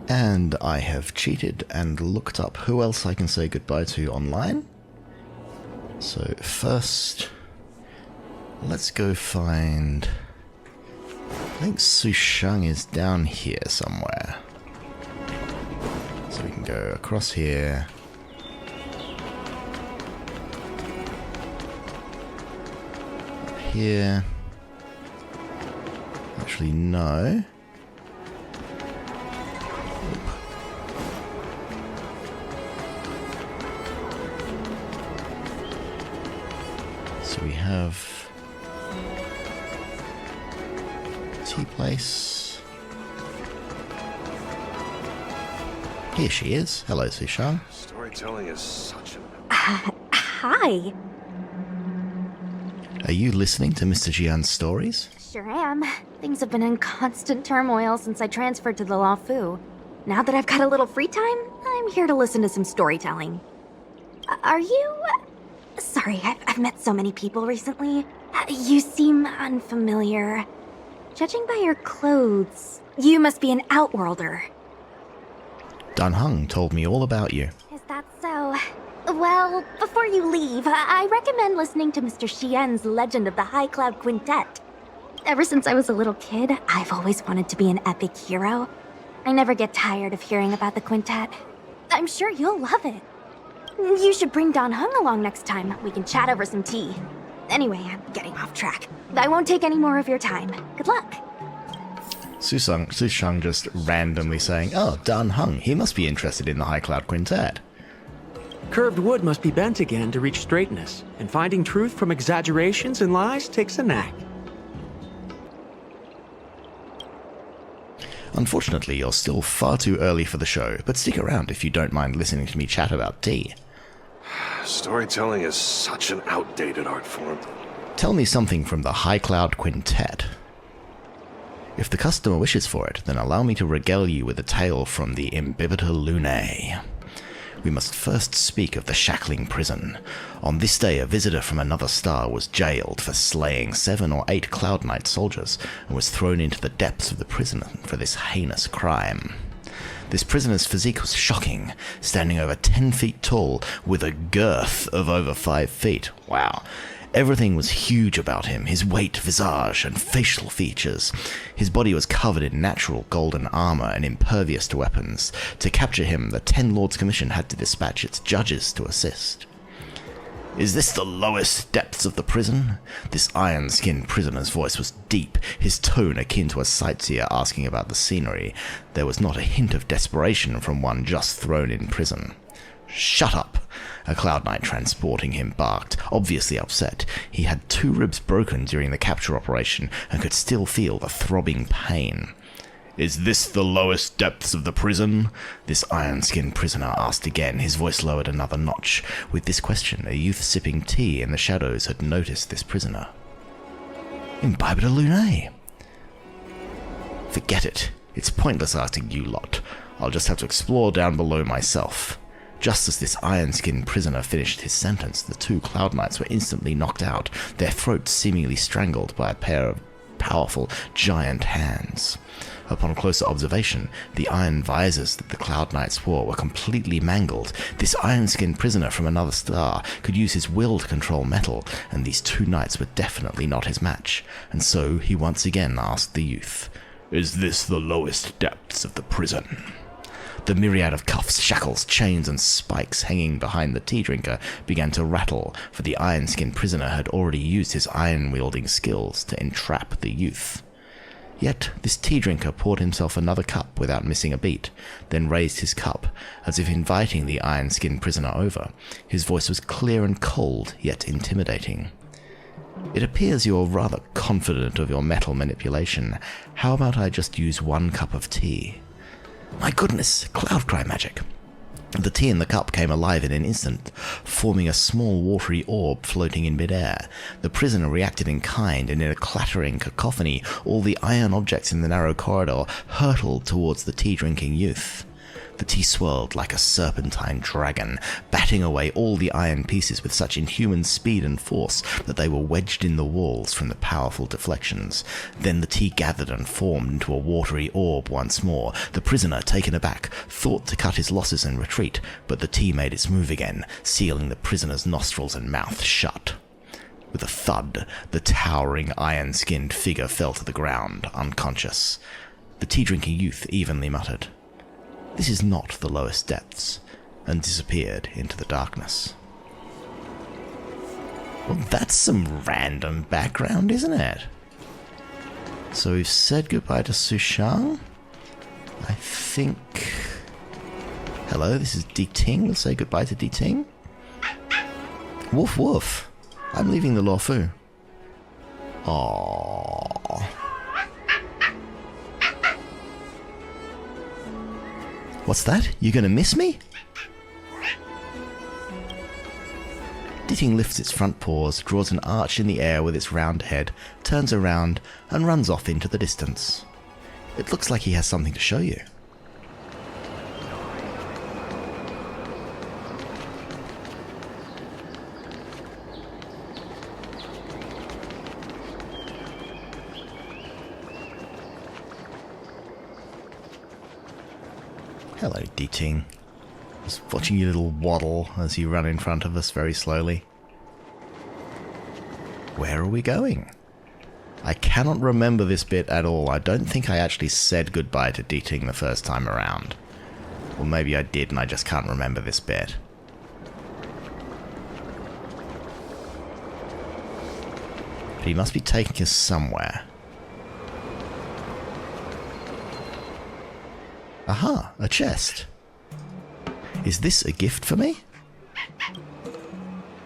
And I have cheated and looked up who else I can say goodbye to online. So first, let's go find... I think Sushang is down here somewhere. So we can go across here. Up here. Actually, no. So we have tea place. Here she is. Hello, Sushang. Storytelling is such an... Hi. Are you listening to Mr. Jian's stories? Sure am. Things have been in constant turmoil since I transferred to the Luofu. Now that I've got a little free time, I'm here to listen to some storytelling. Are you... Sorry, I've met so many people recently. You seem unfamiliar. Judging by your clothes, you must be an outworlder. Dan Heng told me all about you. Is that so? Well, before you leave, I recommend listening to Mr. Xian's Legend of the High Cloud Quintet. Ever since I was a little kid, I've always wanted to be an epic hero. I never get tired of hearing about the quintet. I'm sure you'll love it. You should bring Dan Heng along next time. We can chat over some tea. Anyway, I'm getting off track. I won't take any more of your time. Good luck. Sushang just randomly saying, "Oh, Dan Heng, he must be interested in the High Cloud Quintet." Curved wood must be bent again to reach straightness, and finding truth from exaggerations and lies takes a knack. Unfortunately, you're still far too early for the show, but stick around if you don't mind listening to me chat about tea. Storytelling is such an outdated art form. Tell me something from the High Cloud Quintet. If the customer wishes for it, then allow me to regale you with a tale from the Imbibita Lunae. We must first speak of the shackling prison. On this day, a visitor from another star was jailed for slaying 7 or 8 Cloud Knight soldiers and was thrown into the depths of the prison for this heinous crime. This prisoner's physique was shocking, standing over 10 feet tall with a girth of over 5 feet. Wow. Everything was huge about him, his weight, visage, and facial features. His body was covered in natural golden armor and impervious to weapons. To capture him, the 10 Lords Commission had to dispatch its judges to assist. Is this the lowest depths of the prison? This iron-skinned prisoner's voice was deep, his tone akin to a sightseer asking about the scenery. There was not a hint of desperation from one just thrown in prison. Shut up! A Cloud Knight transporting him barked, obviously upset. He had 2 ribs broken during the capture operation and could still feel the throbbing pain. Is this the lowest depths of the prison? This iron-skinned prisoner asked again, his voice lowered another notch. With this question, a youth sipping tea in the shadows had noticed this prisoner. Imbibita Lunae! Forget it. It's pointless asking you lot. I'll just have to explore down below myself. Just as this iron-skinned prisoner finished his sentence, the 2 Cloud Knights were instantly knocked out, their throats seemingly strangled by a pair of powerful, giant hands. Upon closer observation, the iron visors that the Cloud Knights wore were completely mangled. This iron-skinned prisoner from another star could use his will to control metal, and these 2 knights were definitely not his match. And so he once again asked the youth, "Is this the lowest depths of the prison?" The myriad of cuffs, shackles, chains, and spikes hanging behind the tea drinker began to rattle, for the iron-skinned prisoner had already used his iron-wielding skills to entrap the youth. Yet this tea drinker poured himself another cup without missing a beat, then raised his cup, as if inviting the iron-skinned prisoner over. His voice was clear and cold, yet intimidating. It appears you're rather confident of your metal manipulation. How about I just use 1 cup of tea? My goodness, cloud cry magic. The tea in the cup came alive in an instant, forming a small watery orb floating in midair. The prisoner reacted in kind, and in a clattering cacophony, all the iron objects in the narrow corridor hurtled towards the tea-drinking youth. The tea swirled like a serpentine dragon, batting away all the iron pieces with such inhuman speed and force that they were wedged in the walls from the powerful deflections. Then the tea gathered and formed into a watery orb once more. The prisoner, taken aback, thought to cut his losses and retreat, but the tea made its move again, sealing the prisoner's nostrils and mouth shut. With a thud, the towering iron-skinned figure fell to the ground, unconscious. The tea-drinking youth evenly muttered, "This is not the lowest depths," and disappeared into the darkness. Well, that's some random background, isn't it? So we've said goodbye to Sushang. I think... Hello, this is Di Ting. We'll say goodbye to Di Ting. Woof woof. I'm leaving the Luofu. Aww. What's that? You gonna miss me? Di Ting lifts its front paws, draws an arch in the air with its round head, turns around, and runs off into the distance. It looks like he has something to show you. Hello, Di Ting. Just watching you little waddle as you run in front of us very slowly. Where are we going? I cannot remember this bit at all. I don't think I actually said goodbye to Di Ting the first time around. Or maybe I did and I just can't remember this bit. But he must be taking us somewhere. Aha, a chest. Is this a gift for me?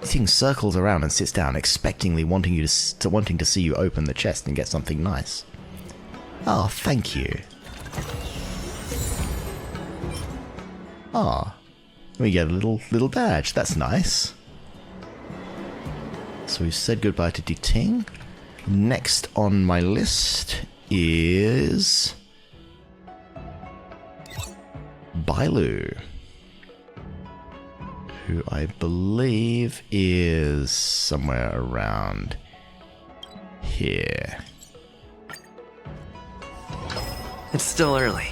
Di Ting circles around and sits down, expectingly wanting to see you open the chest and get something nice. Oh, thank you. Ah, we get a little badge. That's nice. So we've said goodbye to Ting. Next on my list is Bailu, who I believe is somewhere around here. It's still early.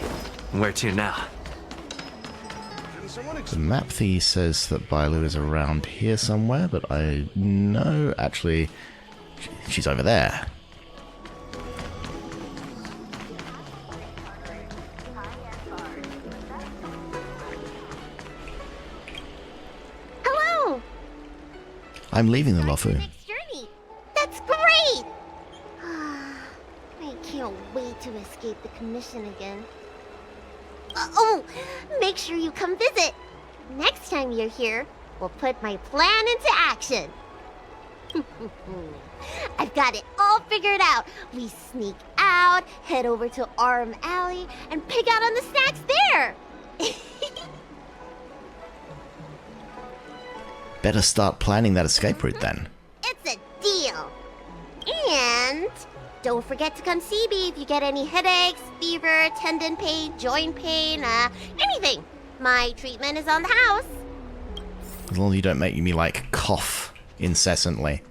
Where to now? The map thingy says that Bailu is around here somewhere, but I know actually she's over there. Hello! I'm leaving the Luofu. Next journey. That's great! I can't wait to escape the commission again. Oh, make sure you come visit. Next time you're here, we'll put my plan into action. I've got it all figured out. We sneak out, head over to Arm Alley, and pick out on the snacks there. Better start planning that escape route then. It's a deal. And don't forget to come see me if you get any headaches, fever, tendon pain, joint pain, anything. My treatment is on the house. As long as you don't make me, like, cough incessantly.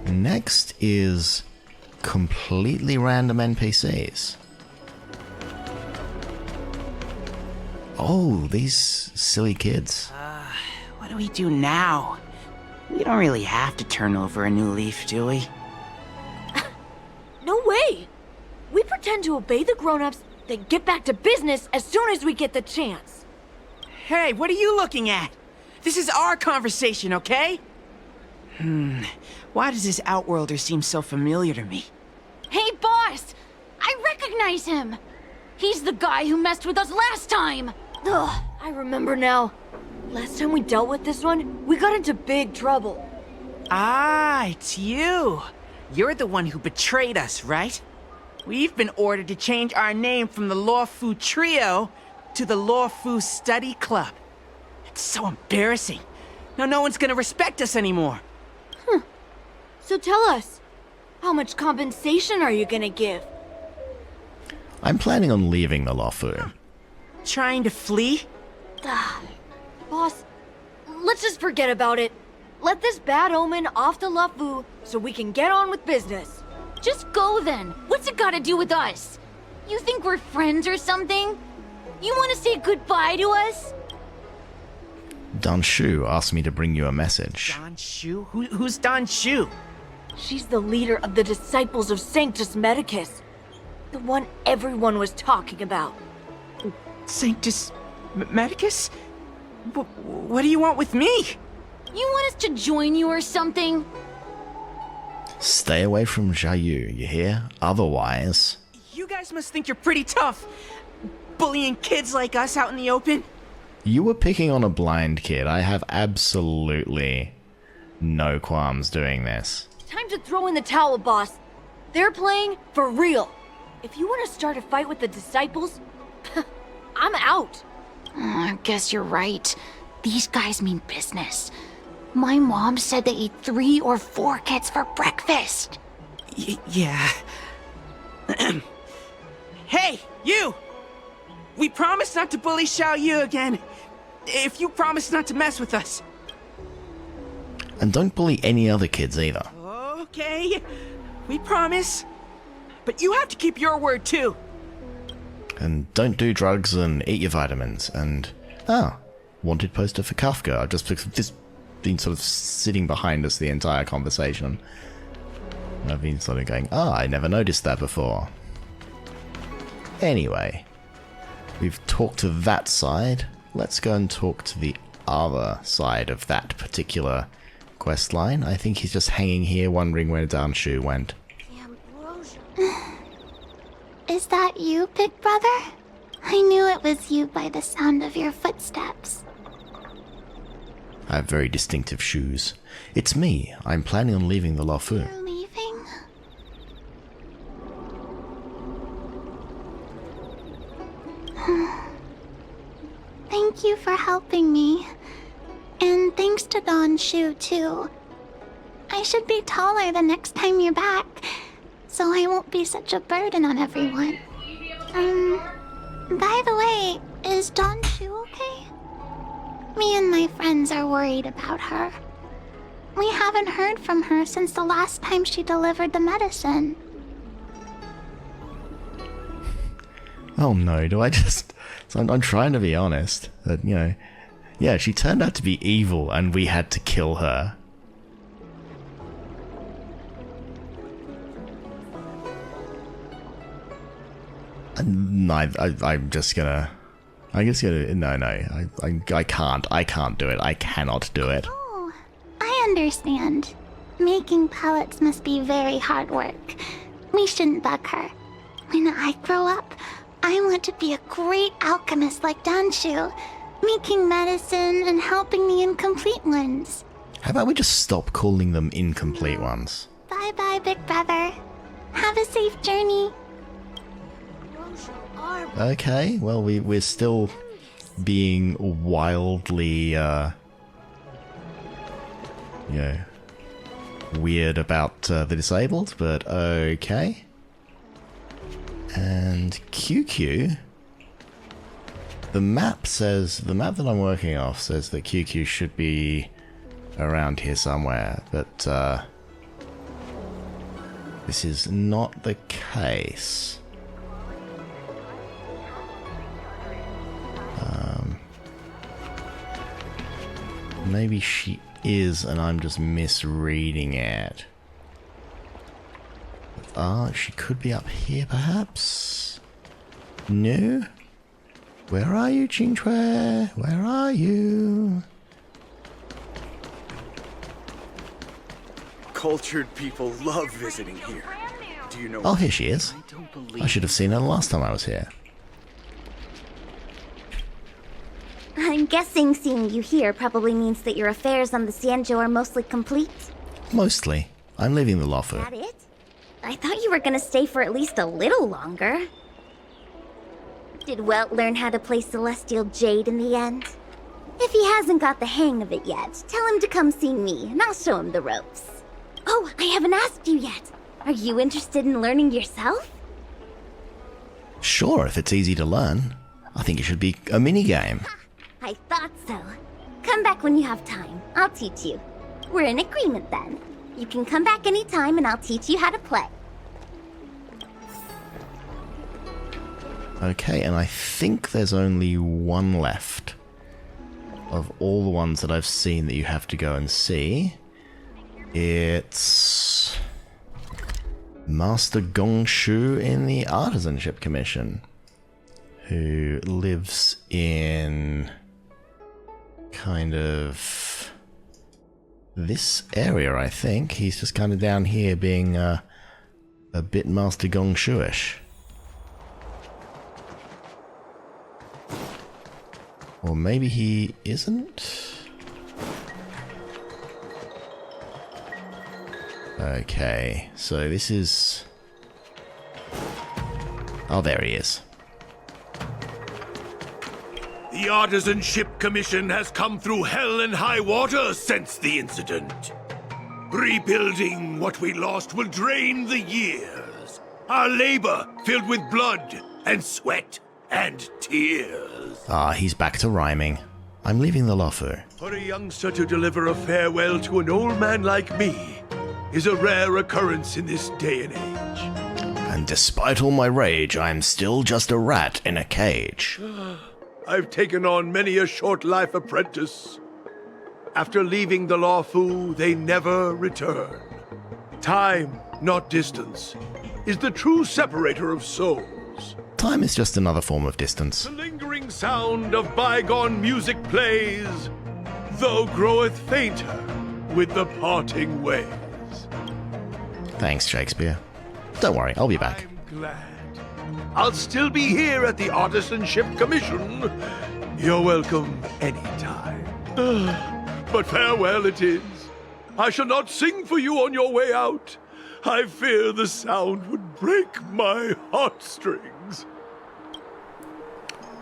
Next is completely random NPCs. Oh, these silly kids. What do we do now? We don't really have to turn over a new leaf, do we? No way! We pretend to obey the grown-ups, then get back to business as soon as we get the chance. Hey, what are you looking at? This is our conversation, okay? Why does this Outworlder seem so familiar to me? Hey, boss! I recognize him! He's the guy who messed with us last time! Ugh, I remember now. Last time we dealt with this one, we got into big trouble. Ah, it's you. You're the one who betrayed us, right? We've been ordered to change our name from the Luofu Trio to the Luofu Study Club. It's so embarrassing. Now no one's gonna respect us anymore. So tell us, how much compensation are you gonna give? I'm planning on leaving the Luofu. Trying to flee? Boss, let's just forget about it. Let this bad omen off the Luofu so we can get on with business. Just go then. What's it got to do with us? You think we're friends or something? You want to say goodbye to us? Dan Shu asked me to bring you a message. Dan Shu? Who's Dan Shu? She's the leader of the Disciples of Sanctus Medicus. The one everyone was talking about. Sanctus Medicus? What do you want with me? You want us to join you or something? Stay away from Xiaoyu, you hear? Otherwise... You guys must think you're pretty tough. Bullying kids like us out in the open. You were picking on a blind kid. I have absolutely no qualms doing this. Time to throw in the towel, boss. They're playing for real. If you want to start a fight with the Disciples, I'm out. I guess you're right. These guys mean business. My mom said they eat 3 or 4 kids for breakfast. Yeah. Hey, you! We promise not to bully Xiaoyu again. If you promise not to mess with us. And don't bully any other kids either. Okay, we promise. But you have to keep your word too. And don't do drugs and eat your vitamins. And, wanted poster for Kafka. I've just been sort of sitting behind us the entire conversation. And I've been sort of going, I never noticed that before. Anyway, we've talked to that side. Let's go and talk to the other side of that particular quest line. I think he's just hanging here wondering where Dan Shu went. Is that you, big brother? I knew it was you by the sound of your footsteps. I have very distinctive shoes. It's me. I'm planning on leaving the Luofu. You're leaving? Thank you for helping me. And thanks to Don Shu, too. I should be taller the next time you're back, so I won't be such a burden on everyone. By the way, is Don Shu okay? Me and my friends are worried about her. We haven't heard from her since the last time she delivered the medicine. Oh no, do I just... So I'm trying to be honest. That, you know... Yeah, she turned out to be evil and we had to kill her. I'm just gonna... I can't do it. I cannot do it. Oh, I understand. Making pellets must be very hard work. We shouldn't bug her. When I grow up, I want to be a great alchemist like Danshu, making medicine and helping the incomplete ones. How about we just stop calling them incomplete ones? Bye-bye, big brother. Have a safe journey. Okay, well, we're still being wildly, weird about the disabled, but okay. And QQ, the map that I'm working off says that QQ should be around here somewhere, but this is not the case. Maybe she is, and I'm just misreading it. She could be up here, perhaps? No? Where are you, Qingque? Where are you? Cultured people love visiting here. Do you know? Oh, here she is. I should have seen her the last time I was here. I'm guessing seeing you here probably means that your affairs on the Xianzhou are mostly complete. Mostly. I'm leaving the Luofu. That it? I thought you were gonna stay for at least a little longer. Did Welt learn how to play Celestial Jade in the end? If he hasn't got the hang of it yet, tell him to come see me, and I'll show him the ropes. Oh, I haven't asked you yet. Are you interested in learning yourself? Sure, if it's easy to learn. I think it should be a minigame. I thought so. Come back when you have time. I'll teach you. We're in agreement then. You can come back anytime and I'll teach you how to play. Okay, and I think there's only one left of all the ones that I've seen that you have to go and see. It's Master Gongshu in the Artisanship Commission, who lives in kind of this area, I think. He's just kind of down here being a bit Master Gongshu-ish. Or maybe he isn't? Okay, so this is... Oh, there he is. The Artisanship Commission has come through hell and high water since the incident. Rebuilding what we lost will drain the years. Our labor filled with blood and sweat and tears. Ah, he's back to rhyming. I'm leaving the Luofu. For a youngster to deliver a farewell to an old man like me is a rare occurrence in this day and age. And despite all my rage, I'm still just a rat in a cage. I've taken on many a short-life apprentice. After leaving the Luofu, they never return. Time, not distance, is the true separator of souls. Time is just another form of distance. The lingering sound of bygone music plays, though groweth fainter with the parting ways. Thanks, Shakespeare. Don't worry, I'll be back. I'm glad. I'll still be here at the Artisanship Commission. You're welcome anytime. But farewell it is. I shall not sing for you on your way out. I fear the sound would break my heartstrings.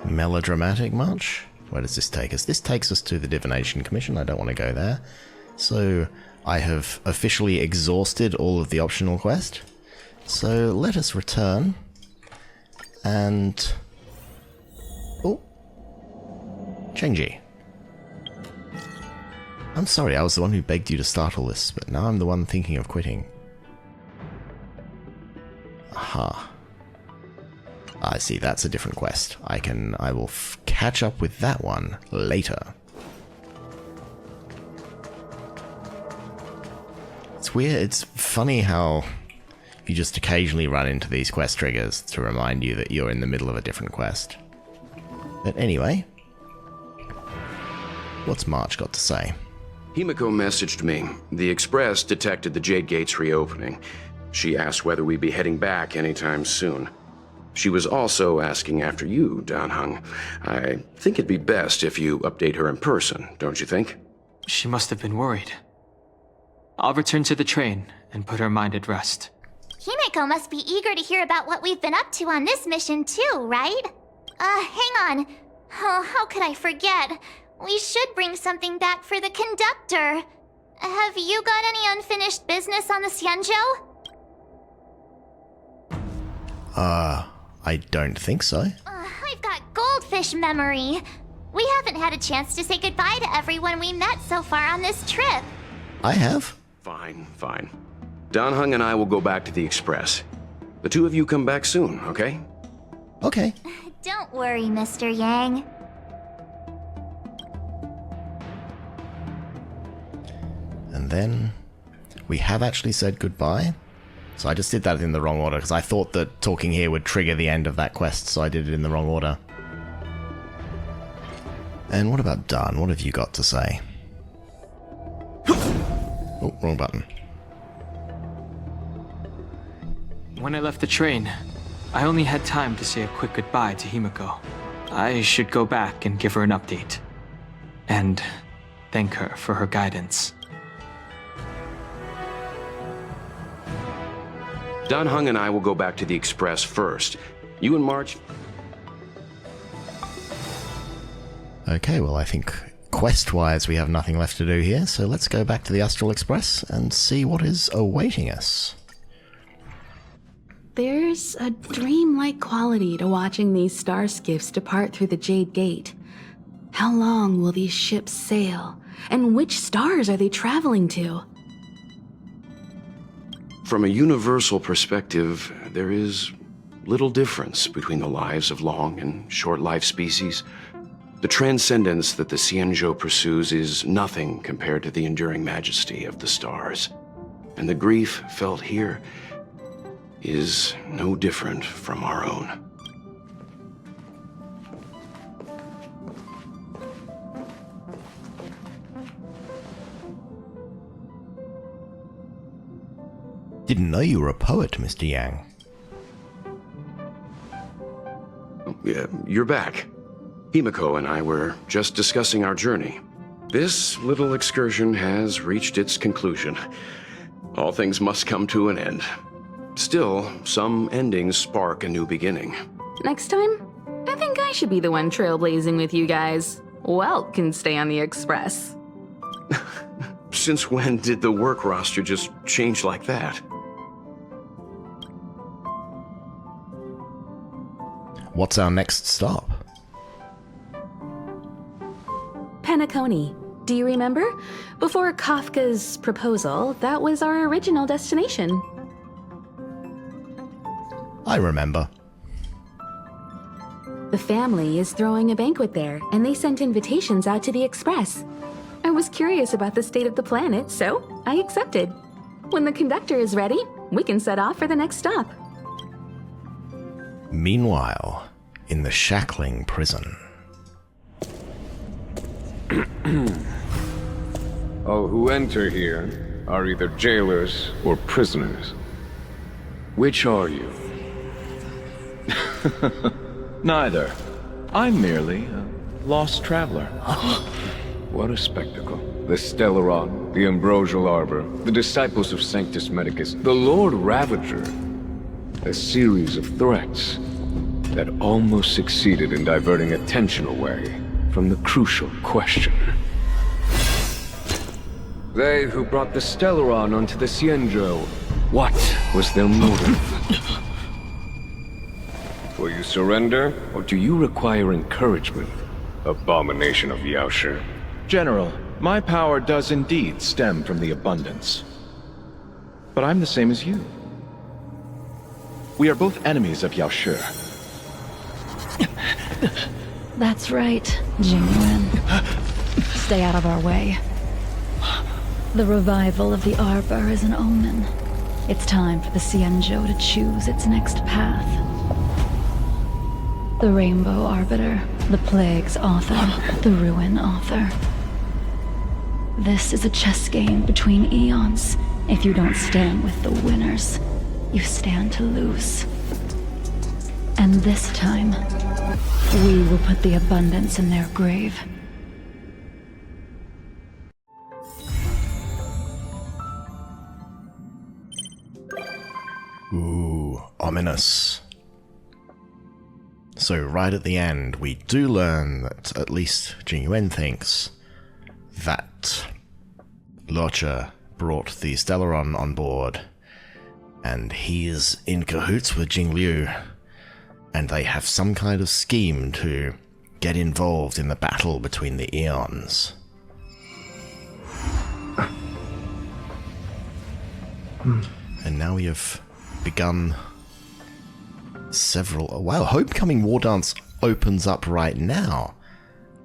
melodramatic much. Where does this take us? This takes us to the Divination Commission. I don't want to go there. So I have officially exhausted all of the optional quest. So let us return and... Oh! Chenji. I'm sorry, I was the one who begged you to start all this, but now I'm the one thinking of quitting. Aha. I see, that's a different quest. I will catch up with that one later. It's weird, it's funny how you just occasionally run into these quest triggers to remind you that you're in the middle of a different quest. But anyway, what's March got to say? Himiko messaged me. The Express detected the Jade Gate's reopening. She asked whether we'd be heading back anytime soon. She was also asking after you, Danheng. I think it'd be best if you update her in person, don't you think? She must have been worried. I'll return to the train and put her mind at rest. Himiko must be eager to hear about what we've been up to on this mission too, right? Hang on. Oh, how could I forget? We should bring something back for the conductor. Have you got any unfinished business on the Xianzhou? I don't think so. I've got goldfish memory. We haven't had a chance to say goodbye to everyone we met so far on this trip. I have. Fine. Danheng and I will go back to the Express. The two of you come back soon, okay? Okay. Don't worry, Mr. Yang. And then we have actually said goodbye. So I just did that in the wrong order, because I thought that talking here would trigger the end of that quest, so I did it in the wrong order. And what about Dan? What have you got to say? Oh, wrong button. When I left the train, I only had time to say a quick goodbye to Himiko. I should go back and give her an update. And thank her for her guidance. Danheng and I will go back to the Express first. You and March... Okay, well I think quest-wise we have nothing left to do here, so let's go back to the Astral Express and see what is awaiting us. There's a dreamlike quality to watching these star skiffs depart through the Jade Gate. How long will these ships sail? And which stars are they traveling to? From a universal perspective, there is little difference between the lives of long and short-lived species. The transcendence that the Xianzhou pursues is nothing compared to the enduring majesty of the stars. And the grief felt here is no different from our own. Didn't know you were a poet, Mr. Yang. Yeah, you're back. Himiko and I were just discussing our journey. This little excursion has reached its conclusion. All things must come to an end. Still, some endings spark a new beginning. Next time, I think I should be the one trailblazing with you guys. Welt can stay on the Express. Since when did the work roster just change like that? What's our next stop? Penacony. Do you remember? Before Kafka's proposal, that was our original destination. I remember. The family is throwing a banquet there, and they sent invitations out to the Express. I was curious about the state of the planet, so I accepted. When the conductor is ready, we can set off for the next stop. Meanwhile, in the shackling prison. All who enter here are either jailers or prisoners. Which are you? Neither. I'm merely a lost traveler. What a spectacle. The Stellaron, the Ambrosial Arbor, the disciples of Sanctus Medicus, the Lord Ravager. A series of threats. that almost succeeded in diverting attention away from the crucial question. They who brought the Stellaron onto the Xianzhou, what was their motive? Will you surrender, or do you require encouragement? Abomination of Yaoshi. General, my power does indeed stem from the abundance. But I'm the same as you. We are both enemies of Yaoshi. That's right, Tingyun. Stay out of our way. The revival of the Arbor is an omen. It's time for the Xianzhou to choose its next path. The Rainbow Arbiter, the Plague's author, the Ruin author. This is a chess game between eons. If you don't stand with the winners, you stand to lose. And this time, we will put the abundance in their grave. Ooh, ominous. So right at the end, we do learn that at least Tingyun thinks that Luofu brought the Stellaron on board, and he's in cahoots with Jingliu, and they have some kind of scheme to get involved in the battle between the eons. And now we have begun several... Wow, Homecoming War Dance opens up right now.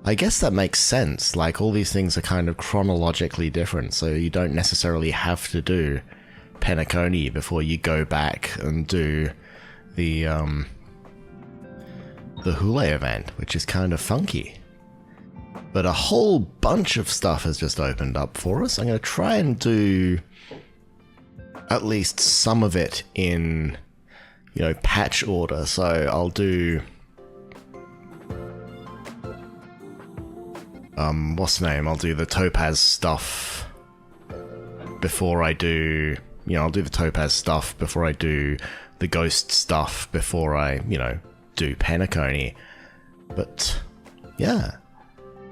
I guess that makes sense. Like, all these things are kind of chronologically different, so you don't necessarily have to do Penacony before you go back and do the Hule event, which is kind of funky. But a whole bunch of stuff has just opened up for us. I'm going to try and do at least some of it in, you know, patch order. So I'll do... what's the name? I'll do the Topaz stuff before I do... You know, I'll do the Topaz stuff before I do the Ghost stuff before I, you know, do Penacony. But, yeah.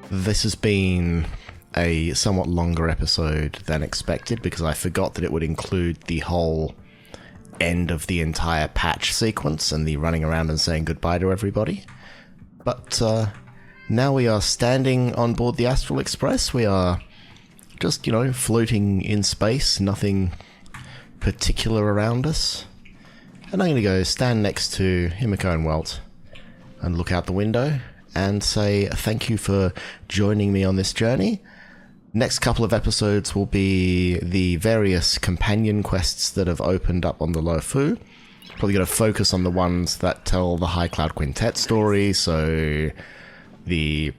This has been a somewhat longer episode than expected because I forgot that it would include the whole end of the entire patch sequence and the running around and saying goodbye to everybody. But now we are standing on board the Astral Express. We are just, you know, floating in space, nothing particular around us. And I'm going to go stand next to Himiko and Welt and look out the window and say thank you for joining me on this journey. Next couple of episodes will be the various companion quests that have opened up on the Luofu. Probably going to focus on the ones that tell the High Cloud Quintet story, so the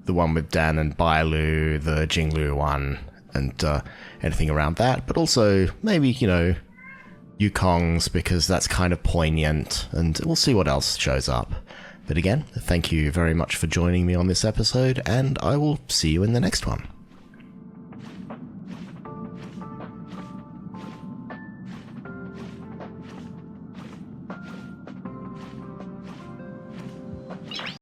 one with Dan and Bailu, the Jingliu one, and anything around that. But also maybe, you know, Yukong's, because that's kind of poignant, and we'll see what else shows up. But again, thank you very much for joining me on this episode, and I will see you in the next one.